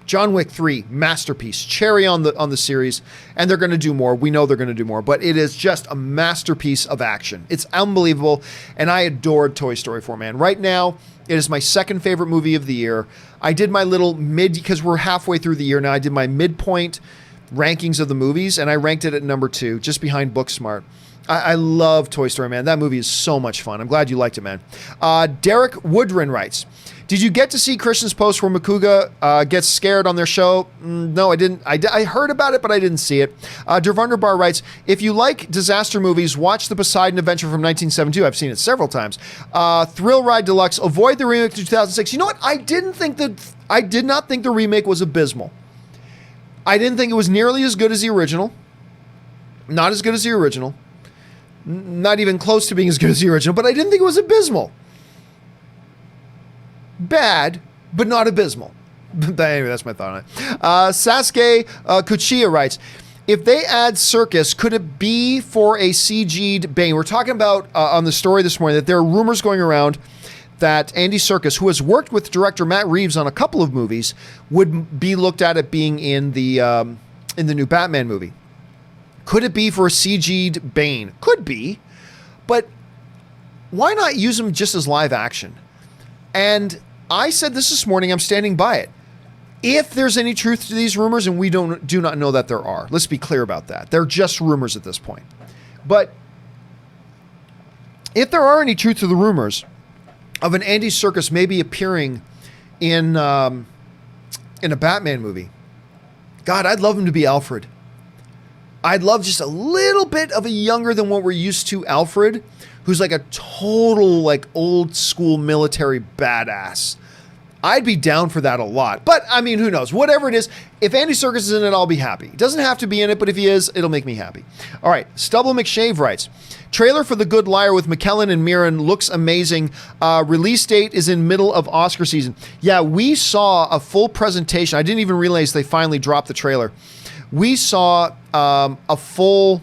John Wick 3, masterpiece, cherry on the series, and they're going to do more. We know they're going to do more, but it is just a masterpiece of action. It's unbelievable, and I adored Toy Story 4, man. Right now, it is my second favorite movie of the year. I did my little because we're halfway through the year now, I did my midpoint rankings of the movies, and I ranked it at number 2, just behind Booksmart. I love Toy Story, man. That movie is so much fun. I'm glad you liked it, man. Derek Woodrin writes, did you get to see Christian's post where Makuga gets scared on their show? No, I didn't. I heard about it, but I didn't see it. Der Wunderbar writes, if you like disaster movies, watch The Poseidon Adventure from 1972. I've seen it several times. Thrill Ride Deluxe. Avoid the remake of 2006. You know what? I did not think the remake was abysmal. I didn't think it was nearly as good as the original. Not as good as the original. Not even close to being as good as the original, but I didn't think it was abysmal. Bad, but not abysmal. Anyway, that's my thought on it. Sasuke Kuchiya writes, if they add circus, could it be for a CG'd Bane? We're talking about on the story this morning that there are rumors going around that Andy Serkis, who has worked with director Matt Reeves on a couple of movies, would be looked at being in the new Batman movie. Could it be for a CG'd Bane? Could be, but why not use him just as live action? And I said this morning, I'm standing by it. If there's any truth to these rumors, and we do not know that there are, let's be clear about that. They're just rumors at this point. But if there are any truth to the rumors of an Andy Serkis maybe appearing in a Batman movie, God, I'd love him to be Alfred. I'd love just a little bit of a younger than what we're used to Alfred, who's like a total like old school military badass. I'd be down for that a lot. But I mean, who knows? Whatever it is, if Andy Serkis is in it, I'll be happy. He doesn't have to be in it, but if he is, it'll make me happy. All right, Stubble McShave writes, trailer for The Good Liar with McKellen and Mirren looks amazing. Release date is in middle of Oscar season. Yeah, we saw a full presentation. I didn't even realize they finally dropped the trailer. We saw a full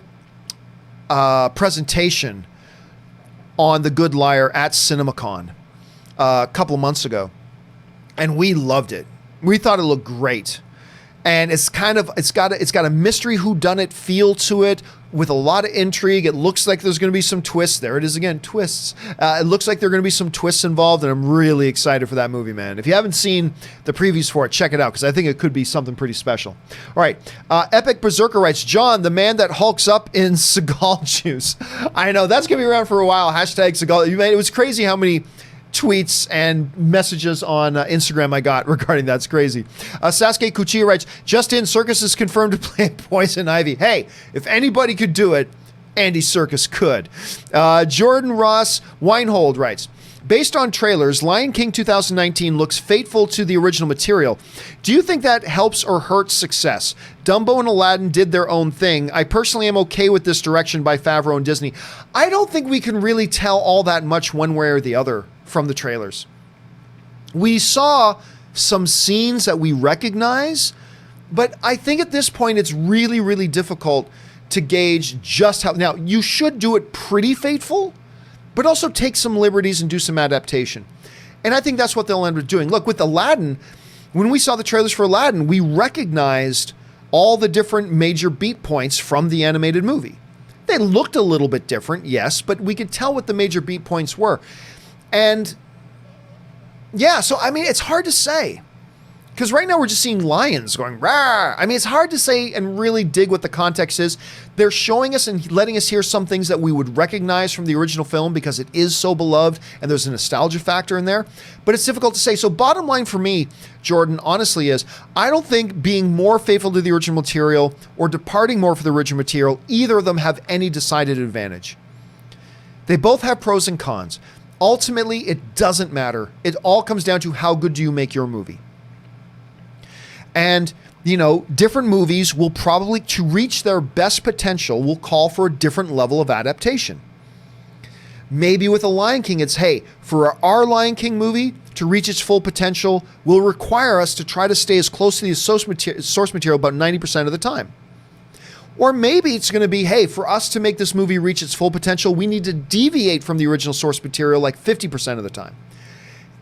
presentation on The Good Liar at CinemaCon a couple of months ago, and we loved it. We thought it looked great, and it's got a mystery whodunit feel to it with a lot of intrigue. It looks like there's going to be some twists. There it is again, twists. It looks like there are going to be some twists involved, and I'm really excited for that movie, man. If you haven't seen the previews for it, check it out, because I think it could be something pretty special. All right, Epic Berserker writes, John, the man that hulks up in Seagal juice. I know, that's going to be around for a while. Hashtag Seagal. It was crazy how many tweets and messages on Instagram I got regarding that. It's crazy. Sasuke Kuchiya writes, just in, Serkis is confirmed to play Poison Ivy. Hey, if anybody could do it, Andy Serkis could. Jordan Ross Weinhold writes, based on trailers, Lion King 2019 looks faithful to the original material. Do you think that helps or hurts success? Dumbo and Aladdin did their own thing. I personally am okay with this direction by Favreau and Disney. I don't think we can really tell all that much one way or the other from the trailers. We saw some scenes that we recognize, but I think at this point it's really, really difficult to gauge just how. Now, you should do it pretty faithful. but also take some liberties and do some adaptation. And I think that's what they'll end up doing. Look, with Aladdin, when we saw the trailers for Aladdin, we recognized all the different major beat points from the animated movie. They looked a little bit different, yes, but we could tell what the major beat points were. And yeah, so I mean, it's hard to say. Because right now we're just seeing lions going, rah. I mean, it's hard to say and really dig what the context is. They're showing us and letting us hear some things that we would recognize from the original film because it is so beloved and there's a nostalgia factor in there. But it's difficult to say. So bottom line for me, Jordan, honestly is, I don't think being more faithful to the original material or departing more from the original material, either of them have any decided advantage. They both have pros and cons. Ultimately, it doesn't matter. It all comes down to how good do you make your movie. And, you know, different movies will probably, to reach their best potential, will call for a different level of adaptation. Maybe with The Lion King, it's, hey, for our Lion King movie to reach its full potential will require us to try to stay as close to the source material about 90% of the time. Or maybe it's going to be, hey, for us to make this movie reach its full potential, we need to deviate from the original source material like 50% of the time.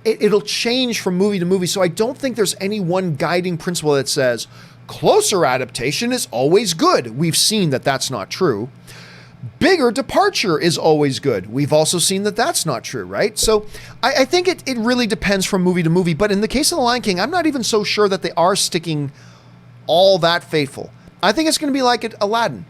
It'll change from movie to movie. So I don't think there's any one guiding principle that says closer adaptation is always good. We've seen that that's not true. Bigger departure is always good. We've also seen that that's not true, right? So I think it really depends from movie to movie. But in the case of The Lion King, I'm not even so sure that they are sticking all that faithful. I think it's going to be like Aladdin.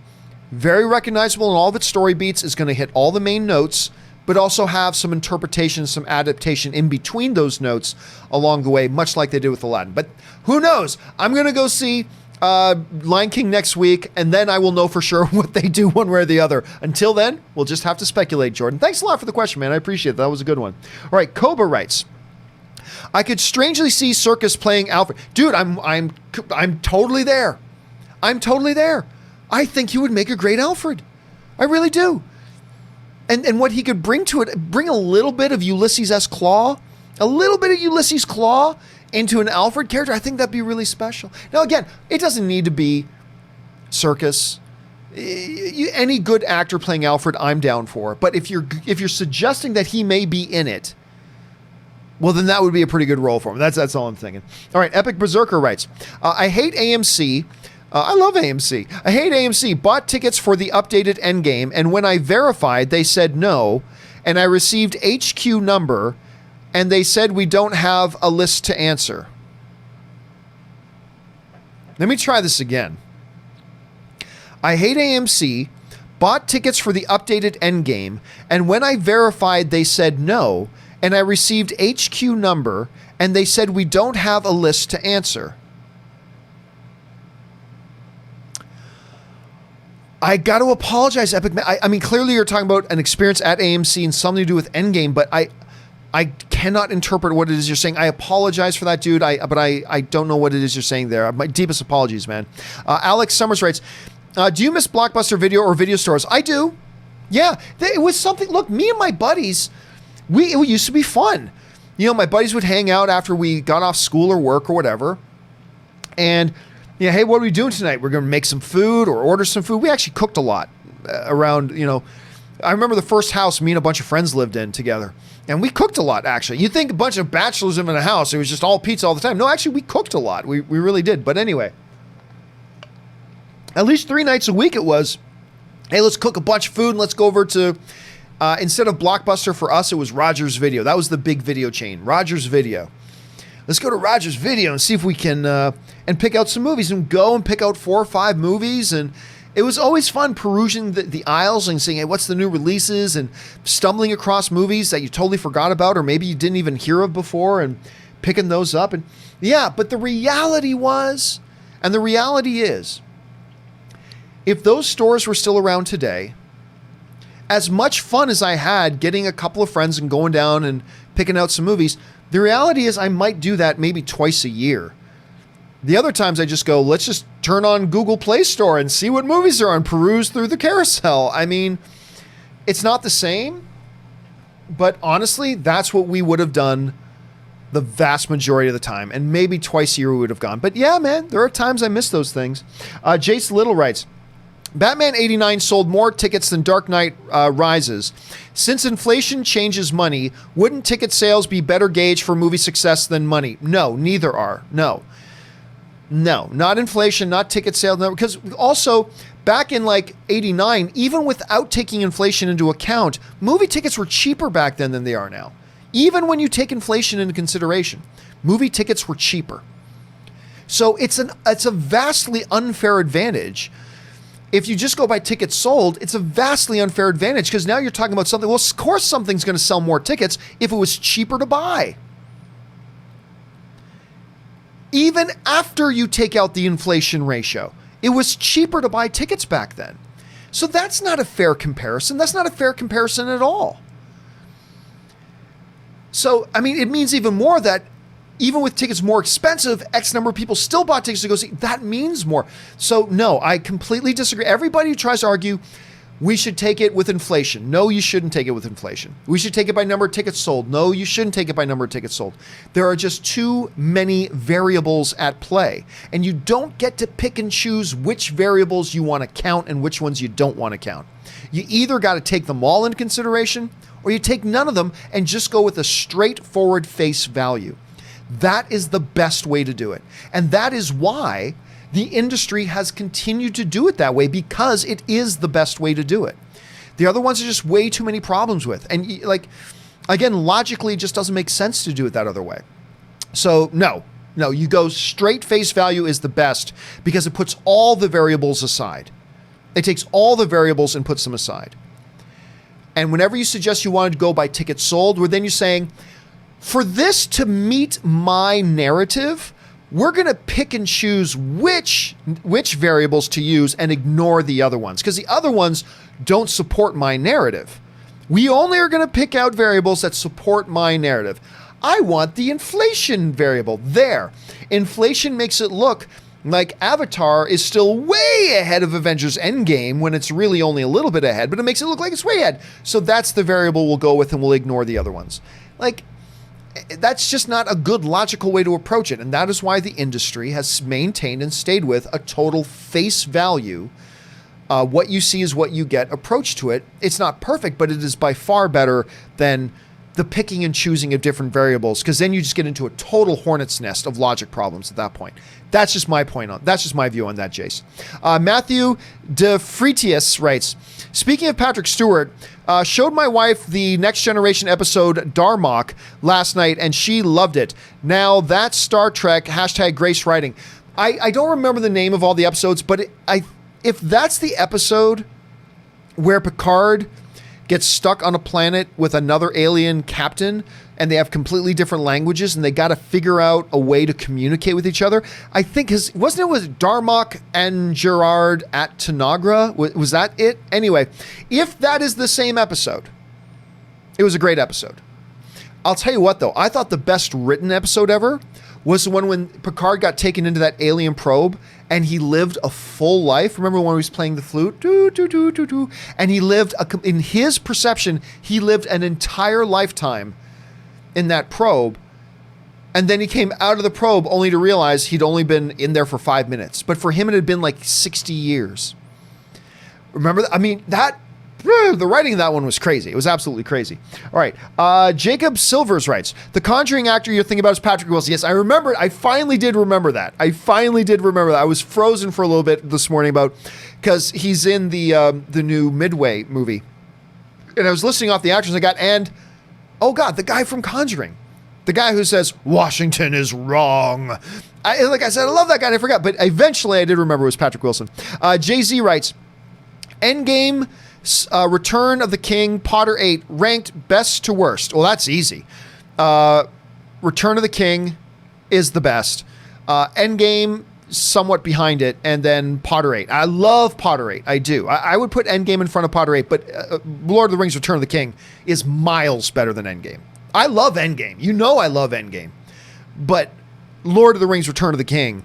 Very recognizable in all of its story beats. Is going to hit all the main notes, but also have some interpretation, some adaptation in between those notes along the way, much like they did with Aladdin. But who knows? I'm going to go see Lion King next week, and then I will know for sure what they do one way or the other. Until then, we'll just have to speculate, Jordan. Thanks a lot for the question, man. I appreciate it. That was a good one. All right, Koba writes, I could strangely see Circus playing Alfred. Dude, I'm totally there. I'm totally there. I think he would make a great Alfred. I really do. And what he could bring to it, bring a little bit of Ulysses S. Claw, a little bit of Ulysses Claw into an Alfred character. I think that'd be really special. Now, again, it doesn't need to be Circus. Any good actor playing Alfred, I'm down for. But if you're suggesting that he may be in it, well, then that would be a pretty good role for him. That's all I'm thinking. All right, Epic Berserker writes, I hate AMC. I love AMC. I hate AMC. Bought tickets for the updated Endgame, and when I verified, they said no, and I received HQ number, and they said we don't have a list to answer. Let me try this again. I hate AMC. Bought tickets for the updated Endgame, and when I verified, they said no, and I received HQ number, and they said we don't have a list to answer. I got to apologize, Epic. I mean, clearly you're talking about an experience at AMC and something to do with Endgame, but I cannot interpret what it is you're saying. I apologize for that, dude. But I don't know what it is you're saying there. My deepest apologies, man. Alex Summers writes, do you miss Blockbuster Video or video stores? I do. Yeah, it was something. Look, me and my buddies, it used to be fun. You know, my buddies would hang out after we got off school or work or whatever, and yeah, hey, what are we doing tonight? We're going to make some food or order some food. We actually cooked a lot around, you know. I remember the first house me and a bunch of friends lived in together. And we cooked a lot, actually. You'd think a bunch of bachelors living in a house, it was just all pizza all the time. No, actually, we cooked a lot. We really did. But anyway, at least 3 nights a week it was, hey, let's cook a bunch of food and let's go over to, instead of Blockbuster for us, it was Rogers Video. That was the big video chain, Rogers Video. Let's go to Rogers Video and see if we can, and pick out some movies and go and pick out 4 or 5 movies. And it was always fun perusing the aisles and seeing, hey, what's the new releases, and stumbling across movies that you totally forgot about or maybe you didn't even hear of before and picking those up. And yeah, but the reality was, and the reality is, if those stores were still around today, as much fun as I had getting a couple of friends and going down and picking out some movies, the reality is I might do that maybe twice a year. The other times I just go, let's just turn on Google Play Store and see what movies are on, peruse through the carousel. I mean, it's not the same, but honestly, that's what we would have done the vast majority of the time. And maybe twice a year we would have gone. But yeah, man, there are times I miss those things. Jace Little writes, Batman 89 sold more tickets than Dark Knight Rises. Since inflation changes money, wouldn't ticket sales be better gauge for movie success than money? No, neither are. No, not inflation, not ticket sales. No, because also back in like 89, even without taking inflation into account, movie tickets were cheaper back then than they are now. Even when you take inflation into consideration, movie tickets were cheaper. So it's a vastly unfair advantage. If you just go by tickets sold, it's a vastly unfair advantage because now you're talking about something. Well, of course something's going to sell more tickets if it was cheaper to buy. Even after you take out the inflation ratio, it was cheaper to buy tickets back then. So that's not a fair comparison. That's not a fair comparison at all. So, I mean, it means even more that even with tickets more expensive, X number of people still bought tickets to go see. That means more. So no, I completely disagree. Everybody who tries to argue we should take it with inflation. No, you shouldn't take it with inflation. We should take it by number of tickets sold. No, you shouldn't take it by number of tickets sold. There are just too many variables at play. And you don't get to pick and choose which variables you want to count and which ones you don't want to count. You either got to take them all into consideration or you take none of them and just go with a straightforward face value. That is the best way to do it. And that is why the industry has continued to do it that way, because it is the best way to do it. The other ones are just way too many problems with. And like, again, logically, it just doesn't make sense to do it that other way. So no, you go straight face value is the best because it puts all the variables aside. It takes all the variables and puts them aside. And whenever you suggest you wanted to go by tickets sold, well, then you're saying, for this to meet my narrative, we're going to pick and choose which variables to use and ignore the other ones because the other ones don't support my narrative. We only are going to pick out variables that support my narrative. I want the inflation variable there. Inflation makes it look like Avatar is still way ahead of Avengers Endgame when it's really only a little bit ahead, but it makes it look like it's way ahead. So that's the variable we'll go with and we'll ignore the other ones. Like, that's just not a good logical way to approach it. And that is why the industry has maintained and stayed with a total face value. What you see is what you get approach to it. It's not perfect, but it is by far better than the picking and choosing of different variables, because then you just get into a total hornet's nest of logic problems at that point. That's just my that's just my view on that, Jace. Matthew DeFritius writes, speaking of Patrick Stewart, showed my wife the Next Generation episode Darmok last night, and she loved it. Now that's Star Trek, #Grace Writing. I don't remember the name of all the episodes, but if that's the episode where Picard gets stuck on a planet with another alien captain and they have completely different languages and they got to figure out a way to communicate with each other. I think wasn't it Darmok and Gerard at Tanagra? Was that it? Anyway, if that is the same episode, it was a great episode. I'll tell you what though, I thought the best written episode ever was the one when Picard got taken into that alien probe and he lived a full life. Remember when he was playing the flute? And he lived, in his perception, he lived an entire lifetime in that probe. And then he came out of the probe only to realize he'd only been in there for 5 minutes. But for him, it had been like 60 years. Remember that? I mean, the writing of that one was crazy. It was absolutely crazy. All right. Jacob Silvers writes, the Conjuring actor you're thinking about is Patrick Wilson. Yes, I remember. I finally did remember that. I was frozen for a little bit this morning because he's in the new Midway movie. And I was listing off the actors I got, and oh God, the guy from Conjuring. The guy who says, Washington is wrong. Like I said, I love that guy and I forgot, but eventually I did remember it was Patrick Wilson. Jay-Z writes, Endgame, Return of the King, Potter 8, ranked best to worst. Well, that's easy. Return of the King is the best. Endgame, somewhat behind it, and then Potter 8. I love Potter 8. I do. I would put Endgame in front of Potter 8, but Lord of the Rings, Return of the King is miles better than Endgame. I love Endgame. You know I love Endgame. But Lord of the Rings, Return of the King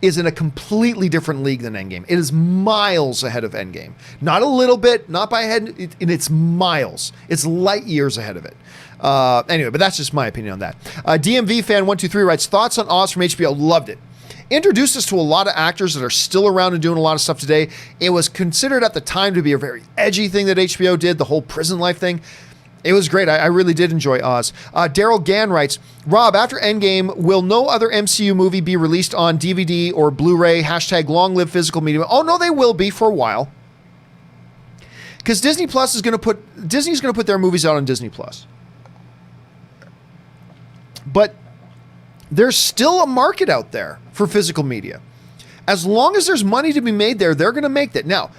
is in a completely different league than Endgame. It is miles ahead of Endgame. Not a little bit, not by a head, it's miles. It's light years ahead of it. Anyway, but that's just my opinion on that. DMV fan 123 writes, thoughts on Oz from HBO. Loved it. introduced us to a lot of actors that are still around and doing a lot of stuff today. It was considered at the time to be a very edgy thing that HBO did, the whole prison life thing. It was great. I really did enjoy Oz. Daryl Gann writes, Rob, after Endgame, will no other MCU movie be released on DVD or Blu-ray? # long live physical media. Oh, no, they will be for a while. Because Disney's going to put their movies out on Disney Plus. But there's still a market out there for physical media. As long as there's money to be made there, they're going to make that. Now,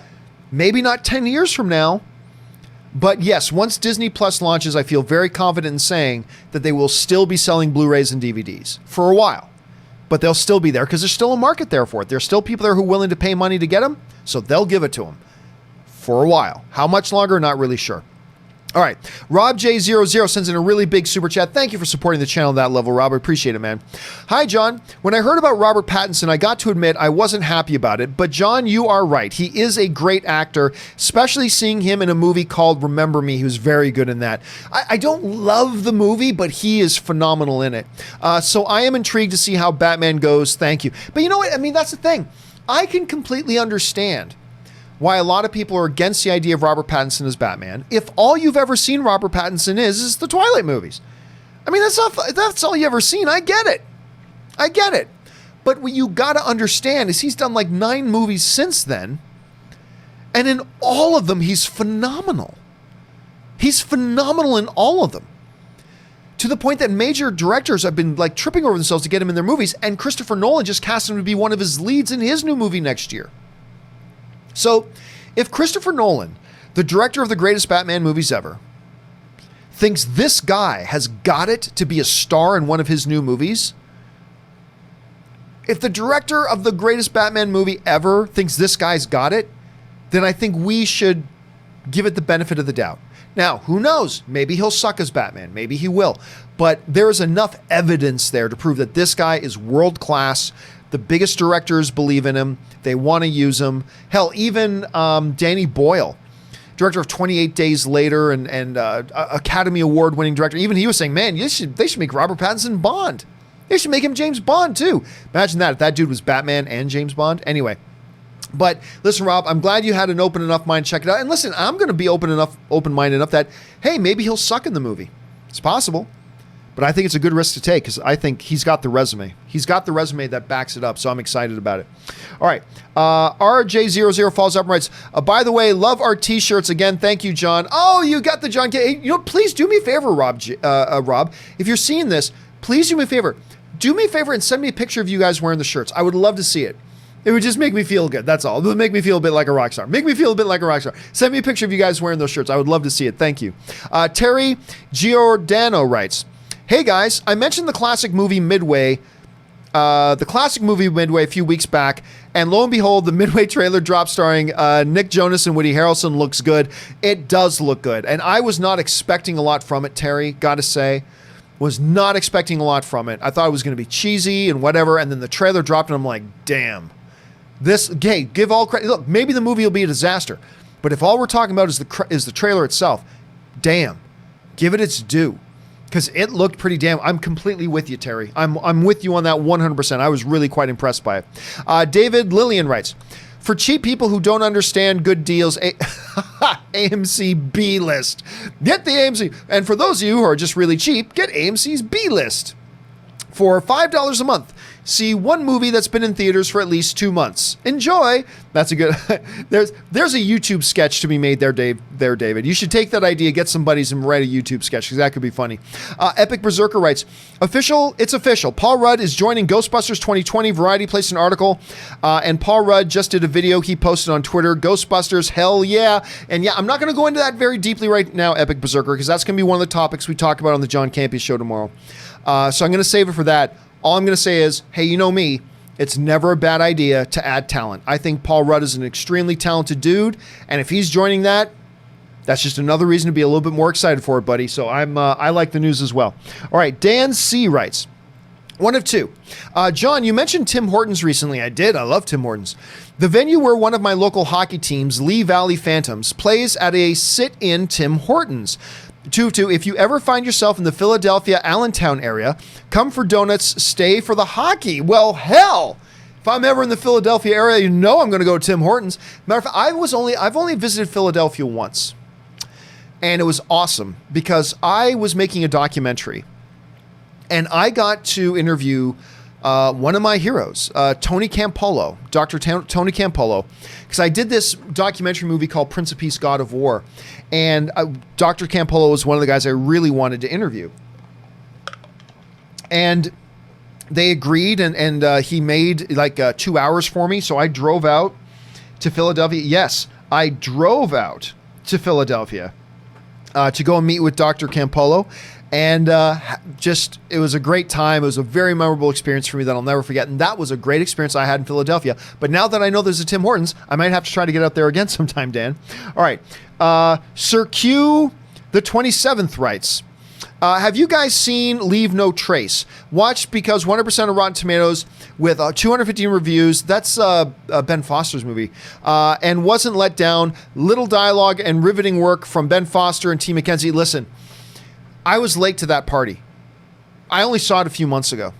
maybe not 10 years from now, but yes, once Disney Plus launches, I feel very confident in saying that they will still be selling Blu-rays and DVDs for a while. But they'll still be there because there's still a market there for it. There's still people there who are willing to pay money to get them, so they'll give it to them for a while. How much longer? Not really sure. All right. Rob J00 sends in a really big super chat. Thank you for supporting the channel at that level, Rob. I appreciate it, man. Hi, John. When I heard about Robert Pattinson, I got to admit I wasn't happy about it. But, John, you are right. He is a great actor, especially seeing him in a movie called Remember Me. He was very good in that. I don't love the movie, but he is phenomenal in it. So I am intrigued to see how Batman goes. Thank you. But you know what? I mean, that's the thing. I can completely understand why a lot of people are against the idea of Robert Pattinson as Batman if all you've ever seen Robert Pattinson is the Twilight movies. I mean, that's all you ever seen. I get it. But what you got to understand is he's done like 9 movies since then, and in all of them, he's phenomenal. He's phenomenal in all of them. To the point that major directors have been like tripping over themselves to get him in their movies, and Christopher Nolan just cast him to be one of his leads in his new movie next year. So, if Christopher Nolan, the director of the greatest Batman movies ever, thinks this guy has got it to be a star in one of his new movies, if the director of the greatest Batman movie ever thinks this guy's got it, then I think we should give it the benefit of the doubt. Now, who knows? Maybe he'll suck as Batman. Maybe he will. But there is enough evidence there to prove that this guy is world class. The biggest directors believe in him. They want to use him. Hell, even Danny Boyle, director of 28 Days Later and Academy Award winning director, even he was saying, man, they should make Robert Pattinson Bond. They should make him James Bond too. Imagine that if that dude was Batman and James Bond. Anyway, but listen, Rob, I'm glad you had an open enough mind to check it out. And listen, I'm going to be open-minded enough that, hey, maybe he'll suck in the movie. It's possible. But I think it's a good risk to take because I think he's got the resume. He's got the resume that backs it up, so I'm excited about it. All right. RJ00 follows up and writes, by the way, love our T-shirts again. Thank you, John. Oh, you got the John K. Hey, please do me a favor, Rob. If you're seeing this, please do me a favor. Do me a favor and send me a picture of you guys wearing the shirts. I would love to see it. It would just make me feel good. That's all. It would make me feel a bit like a rock star. Send me a picture of you guys wearing those shirts. I would love to see it. Thank you. Terry Giordano writes, hey guys, I mentioned the classic movie Midway a few weeks back, and lo and behold, the Midway trailer dropped starring Nick Jonas and Woody Harrelson. Looks good. It does look good. And I was not expecting a lot from it, Terry, gotta say. Was not expecting a lot from it. I thought it was going to be cheesy and whatever, and then the trailer dropped, and I'm like, damn. Give all credit. Look, maybe the movie will be a disaster, but if all we're talking about is the trailer itself, damn, give it its due. Because it looked pretty damn. I'm completely with you, Terry. I'm with you on that 100%. I was really quite impressed by it. David Lillian writes, for cheap people who don't understand good deals, AMC B list. Get the AMC. And for those of you who are just really cheap, get AMC's B list. For $5 a month, see one movie that's been in theaters for at least 2 months. Enjoy. That's a good. There's a YouTube sketch to be made there, David. You should take that idea, get some buddies, and write a YouTube sketch because that could be funny. Epic Berserker writes, it's official. Paul Rudd is joining Ghostbusters 2020. Variety placed an article, and Paul Rudd just did a video he posted on Twitter. Ghostbusters, hell yeah! And yeah, I'm not going to go into that very deeply right now, Epic Berserker, because that's going to be one of the topics we talk about on the John Campea Show tomorrow. So I'm going to save it for that. All I'm going to say is, hey, you know me, it's never a bad idea to add talent. I think Paul Rudd is an extremely talented dude, and if he's joining that, that's just another reason to be a little bit more excited for it, buddy. So I like the news as well. All right, Dan C. writes, one of two. John, you mentioned Tim Hortons recently. I did. I love Tim Hortons. The venue where one of my local hockey teams, Lee Valley Phantoms, plays at a sit-in Tim Hortons. If you ever find yourself in the Philadelphia Allentown area, come for donuts, stay for the hockey. Well, hell, If I'm ever in the Philadelphia area, you know I'm going to go to Tim Hortons. Matter of fact, I've only visited Philadelphia once. And it was awesome because I was making a documentary and I got to interview one of my heroes, Tony Campolo, Dr. Tony Campolo, because I did this documentary movie called Prince of Peace, God of War. And Dr. Campolo was one of the guys I really wanted to interview. And they agreed, and he made like 2 hours for me. So I drove out to Philadelphia. Yes, I drove out to Philadelphia to go and meet with Dr. Campolo. And it was a great time. It was a very memorable experience for me that I'll never forget. And that was a great experience I had in Philadelphia. But now that I know there's a Tim Hortons, I might have to try to get out there again sometime, Dan. All right. Sir Q the 27th writes, have you guys seen Leave No Trace? Watched because 100% of Rotten Tomatoes with 215 reviews. That's Ben Foster's movie. And wasn't let down. Little dialogue and riveting work from Ben Foster and T. McKenzie. Listen, I was late to that party. I only saw it a few months ago.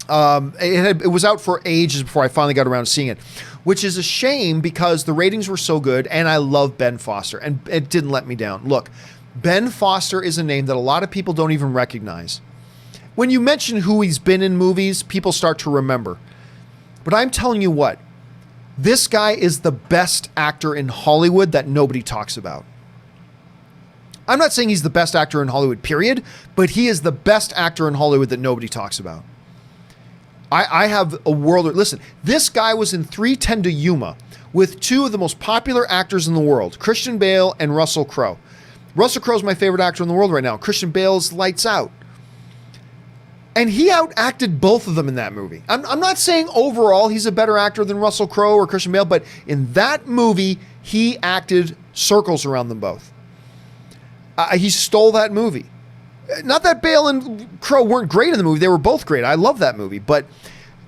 It was out for ages before I finally got around to seeing it, which is a shame because the ratings were so good and I love Ben Foster and it didn't let me down. Look, Ben Foster is a name that a lot of people don't even recognize. When you mention who he's been in movies, people start to remember. But I'm telling you what, this guy is the best actor in Hollywood that nobody talks about. I'm not saying he's the best actor in Hollywood, period, but he is the best actor in Hollywood that nobody talks about. I have a world. Listen, this guy was in 3:10 to Yuma with two of the most popular actors in the world, Christian Bale and Russell Crowe. Russell Crowe's my favorite actor in the world right now. Christian Bale's lights out. And he outacted both of them in that movie. I'm not saying overall he's a better actor than Russell Crowe or Christian Bale, but in that movie, he acted circles around them both. He stole that movie. Not that Bale and Crowe weren't great in the movie. They were both great. I love that movie. But,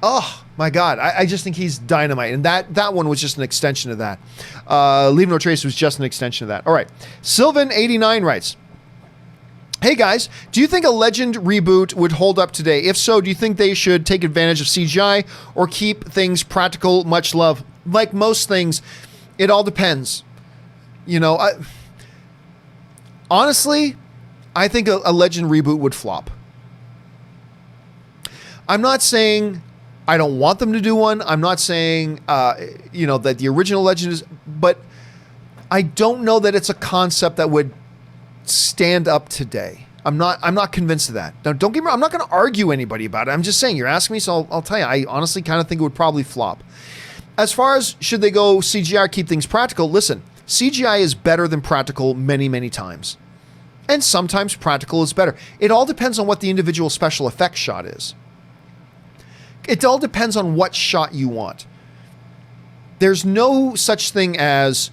oh, my God. I just think he's dynamite. And that one was just an extension of that. Leave No Trace was just an extension of that. All right. Sylvan89 writes, hey, guys, do you think a Legend reboot would hold up today? If so, do you think they should take advantage of CGI or keep things practical? Much love. Like most things, it all depends. You know, honestly, I think a Legend reboot would flop. I'm not saying I don't want them to do one. I'm not saying, that the original Legend is, but I don't know that it's a concept that would stand up today. I'm not convinced of that. Now, don't get me wrong. I'm not going to argue anybody about it. I'm just saying, you're asking me, so I'll tell you. I honestly kind of think it would probably flop. As far as should they go CGI or keep things practical, listen, CGI is better than practical many, many times. And sometimes practical is better. It all depends on what the individual special effects shot is. It all depends on what shot you want. There's no such thing as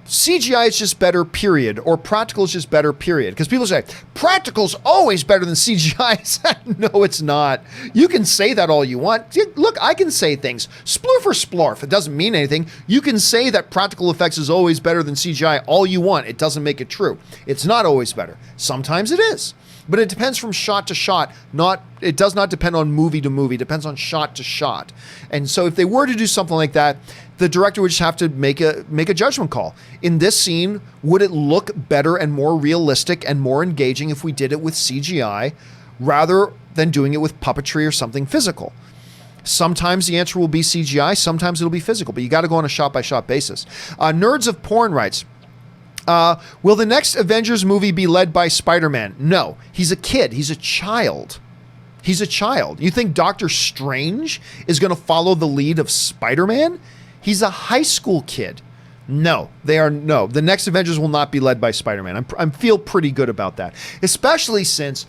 CGI is just better, period, or practical is just better, period. Because people say, practical's always better than CGI. No, it's not. You can say that all you want. Look, I can say things. Sploof or splorf. It doesn't mean anything. You can say that practical effects is always better than CGI all you want. It doesn't make it true. It's not always better. Sometimes it is. But it depends from shot to shot. It does not depend on movie to movie. It depends on shot to shot. And so if they were to do something like that, the director would just have to make a judgment call. In this scene, would it look better and more realistic and more engaging if we did it with CGI rather than doing it with puppetry or something physical? Sometimes the answer will be CGI. Sometimes it'll be physical. But you got to go on a shot-by-shot basis. Nerds of Porn writes, will the next Avengers movie be led by Spider-Man? No. He's a kid. He's a child. He's a child. You think Doctor Strange is going to follow the lead of Spider-Man? He's a high school kid. No. The next Avengers will not be led by Spider-Man. I feel pretty good about that. Especially since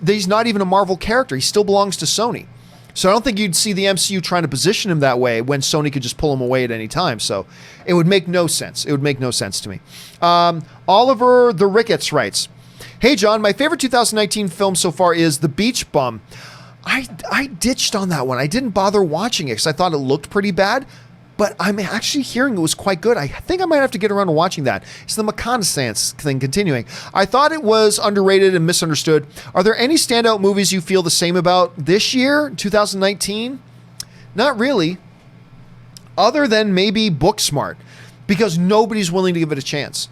he's not even a Marvel character. He still belongs to Sony. So I don't think you'd see the MCU trying to position him that way when Sony could just pull him away at any time. So it would make no sense. It would make no sense to me. Oliver the Ricketts writes, hey, John, my favorite 2019 film so far is The Beach Bum. I ditched on that one. I didn't bother watching it because I thought it looked pretty bad. But I'm actually hearing it was quite good. I think I might have to get around to watching that. It's the reconnaissance thing continuing. I thought it was underrated and misunderstood. Are there any standout movies you feel the same about this year, 2019? Not really. Other than maybe Booksmart, because nobody's willing to give it a chance.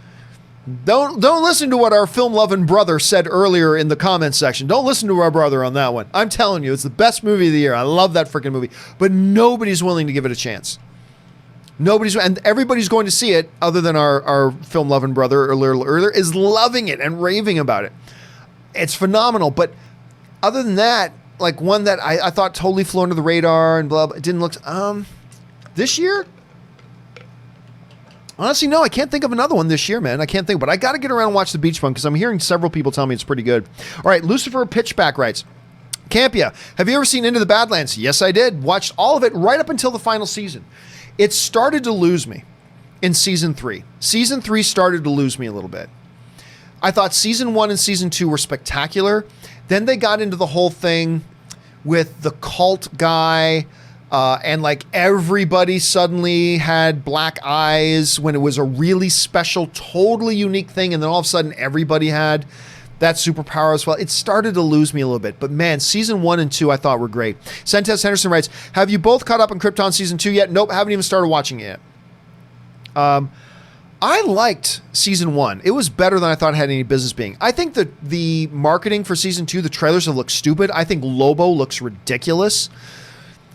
Don't listen to what our film-loving brother said earlier in the comments section. Don't listen to our brother on that one. I'm telling you, it's the best movie of the year. I love that freaking movie. But nobody's willing to give it a chance. And everybody's going to see it, other than our film-loving brother earlier, is loving it and raving about it. It's phenomenal. But other than that, like one that I thought totally flew under the radar and blah, blah, it didn't look... This year? Honestly, no, I can't think of another one this year, man. I can't think, but I got to get around and watch The Beach Bum because I'm hearing several people tell me it's pretty good. All right, Lucifer Pitchback writes, Campea, have you ever seen Into the Badlands? Yes, I did. Watched all of it right up until the final season. It started to lose me in season 3. Season 3 started to lose me a little bit. I thought season 1 and season 2 were spectacular. Then they got into the whole thing with the cult guy, and like everybody suddenly had black eyes when it was a really special, totally unique thing. And then all of a sudden everybody had that superpower as well. It started to lose me a little bit, but man, season 1 and 2 I thought were great. Sentes Henderson writes, have you both caught up on Krypton season 2 yet? Nope, haven't even started watching it yet. I liked season 1. It was better than I thought it had any business being. I think that the marketing for season 2, the trailers have looked stupid. I think Lobo looks ridiculous.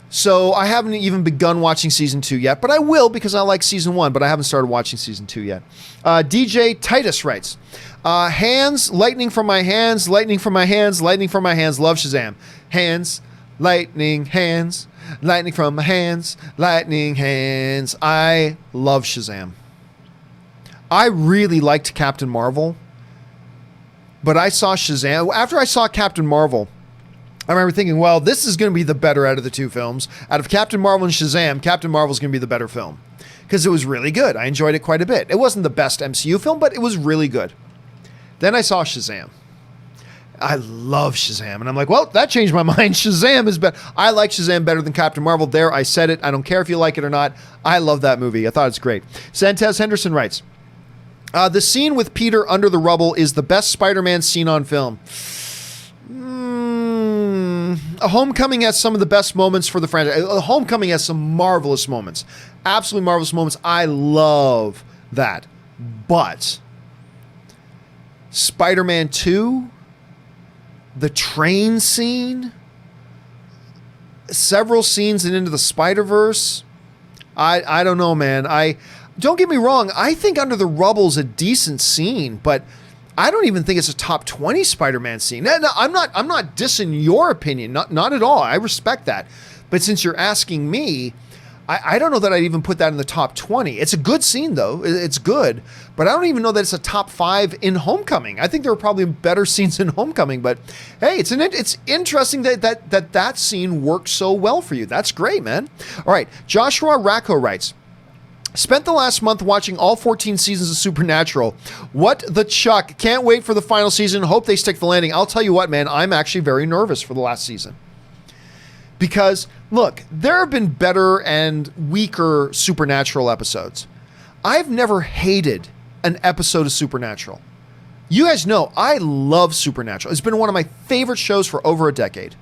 So I haven't even begun watching season 2 yet, but I will because I like season 1, but I haven't started watching season 2 yet. DJ Titus writes, hands, lightning from my hands, lightning from my hands, lightning from my hands, love Shazam. Hands, lightning, hands, lightning from my hands, lightning hands. I love Shazam. I really liked Captain Marvel, but I saw Shazam. After I saw Captain Marvel, I remember thinking, well, this is going to be the better out of the two films. Out of Captain Marvel and Shazam, Captain Marvel's going to be the better film because it was really good. I enjoyed it quite a bit. It wasn't the best MCU film, but it was really good. Then I saw Shazam. I love Shazam. And I'm like, well, that changed my mind. Shazam is better. I like Shazam better than Captain Marvel. There, I said it. I don't care if you like it or not. I love that movie. I thought it's great. Santez Henderson writes, the scene with Peter under the rubble is the best Spider-Man scene on film. Homecoming has some of the best moments for the franchise. Homecoming has some marvelous moments. Absolutely marvelous moments. I love that. But Spider-Man 2, the train scene, several scenes in Into the Spider-Verse, I don't know, man. Don't get me wrong. I think Under the Rubble's a decent scene, but I don't even think it's a top 20 Spider-Man scene. No, I'm not dissing your opinion. Not at all. I respect that. But since you're asking me, I don't know that I'd even put that in the top 20. It's a good scene, though. It's good. But I don't even know that it's a top 5 in Homecoming. I think there are probably better scenes in Homecoming. But hey, it's interesting that scene worked so well for you. That's great, man. All right. Joshua Racco writes, spent the last month watching all 14 seasons of Supernatural. What the chuck? Can't wait for the final season. Hope they stick the landing. I'll tell you what, man, I'm actually very nervous for the last season. Because, look, there have been better and weaker Supernatural episodes. I've never hated an episode of Supernatural. You guys know, I love Supernatural. It's been one of my favorite shows for over a decade.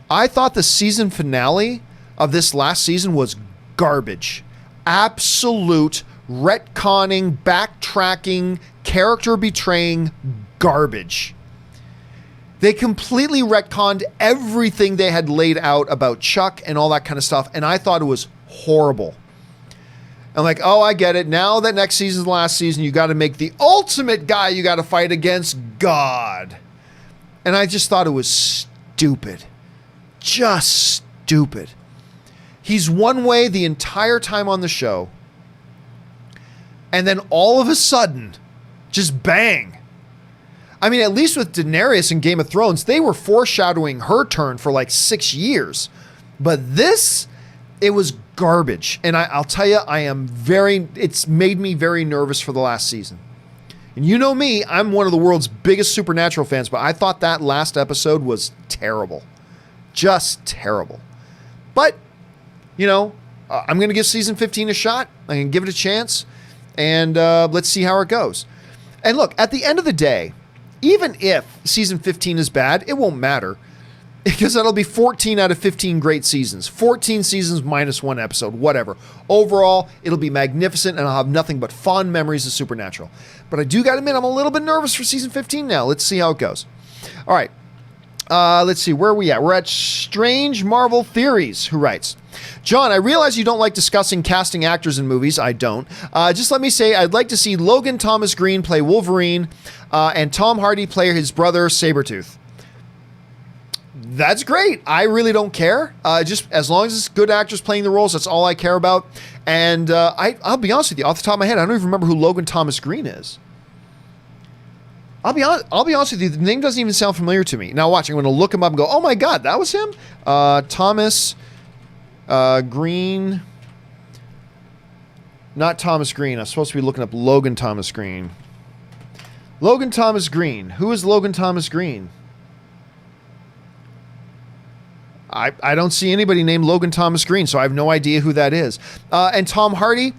I thought the season finale of this last season was garbage. Absolute retconning, backtracking, character betraying garbage. They completely retconned everything they had laid out about Chuck and all that kind of stuff, and I thought it was horrible. I'm like, oh, I get it. Now that next season's the last season, you got to make the ultimate guy you got to fight against God. And I just thought it was stupid. Just stupid. He's one way the entire time on the show, and then all of a sudden, just bang. I mean, at least with Daenerys in Game of Thrones, they were foreshadowing her turn for like 6 years. But this, it was garbage. And I'll tell you, it's made me very nervous for the last season. And you know me, I'm one of the world's biggest Supernatural fans, but I thought that last episode was terrible. Just terrible. But, you know, I'm going to give season 15 a shot. I'm going to give it a chance. And let's see how it goes. And look, at the end of the day, even if season 15 is bad, it won't matter. because that'll be 14 out of 15 great seasons. 14 seasons minus one episode, whatever. Overall, it'll be magnificent, and I'll have nothing but fond memories of Supernatural. But I do got to admit, I'm a little bit nervous for season 15 now. Let's see how it goes. All right. Let's see, where are we at? We're at Strange Marvel Theories, who writes, John, I realize you don't like discussing casting actors in movies. I don't. Just let me say, I'd like to see Logan Thomas Green play Wolverine and Tom Hardy play his brother Sabretooth. That's great. I really don't care. Just as long as it's good actors playing the roles, that's all I care about. And I'll be honest with you, off the top of my head, I don't even remember who Logan Thomas Green is. I'll be honest with you, the name doesn't even sound familiar to me. Now watch, I'm going to look him up and go, oh my God, that was him? Thomas Green. Not Thomas Green. I'm supposed to be looking up Logan Thomas Green. Logan Thomas Green. Who is Logan Thomas Green? I don't see anybody named Logan Thomas Green, so I have no idea who that is. And Tom Hardy,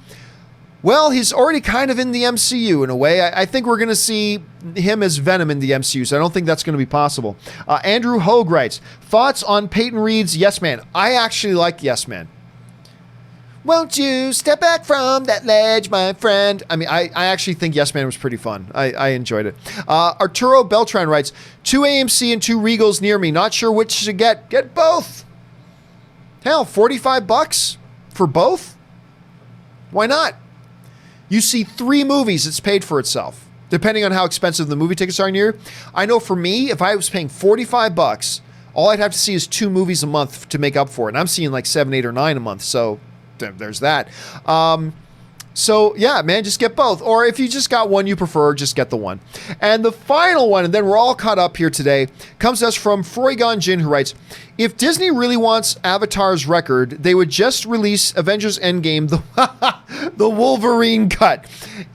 well, he's already kind of in the MCU in a way. I think we're going to see him as Venom in the MCU, so I don't think that's going to be possible. Andrew Hogue writes, thoughts on Peyton Reed's Yes Man? I actually like Yes Man. Won't you step back from that ledge, my friend? I mean, I actually think Yes Man was pretty fun. I enjoyed it. Arturo Beltran writes, 2 AMC and 2 Regals near me. Not sure which to get. Get both. Hell, $45 for both? Why not? You see 3 movies, it's paid for itself, depending on how expensive the movie tickets are near. I know for me, if I was paying $45, all I'd have to see is 2 movies a month to make up for it. And I'm seeing like 7, 8, or 9 a month, so there's that. So yeah, man, just get both. Or if you just got one you prefer, just get the one. And the final one, and then we're all caught up here today, comes to us from Froygon Jin, who writes, if Disney really wants Avatar's record, they would just release Avengers Endgame, the Wolverine cut.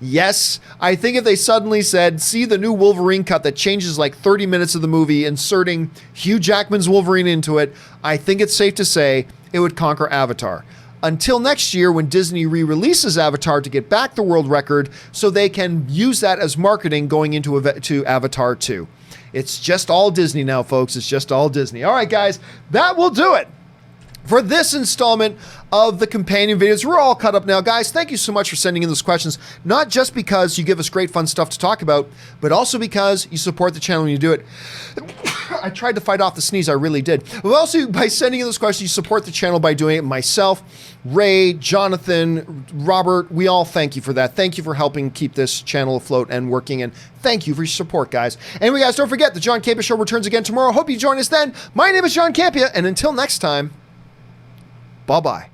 Yes, I think if they suddenly said, see the new Wolverine cut that changes like 30 minutes of the movie, inserting Hugh Jackman's Wolverine into it, I think it's safe to say it would conquer Avatar. Until next year when Disney re-releases Avatar to get back the world record so they can use that as marketing going into to Avatar 2. It's just all Disney now, folks. It's just all Disney. All right, guys, that will do it for this installment of the companion videos. We're all caught up now. Guys, thank you so much for sending in those questions, not just because you give us great fun stuff to talk about, but also because you support the channel when you do it. I tried to fight off the sneeze, I really did. But also, by sending in those questions, you support the channel by doing it. Myself, Ray, Jonathan, Robert, we all thank you for that. Thank you for helping keep this channel afloat and working, and thank you for your support, guys. Anyway, guys, don't forget, the John Campea Show returns again tomorrow. Hope you join us then. My name is John Campea, and until next time, bye-bye.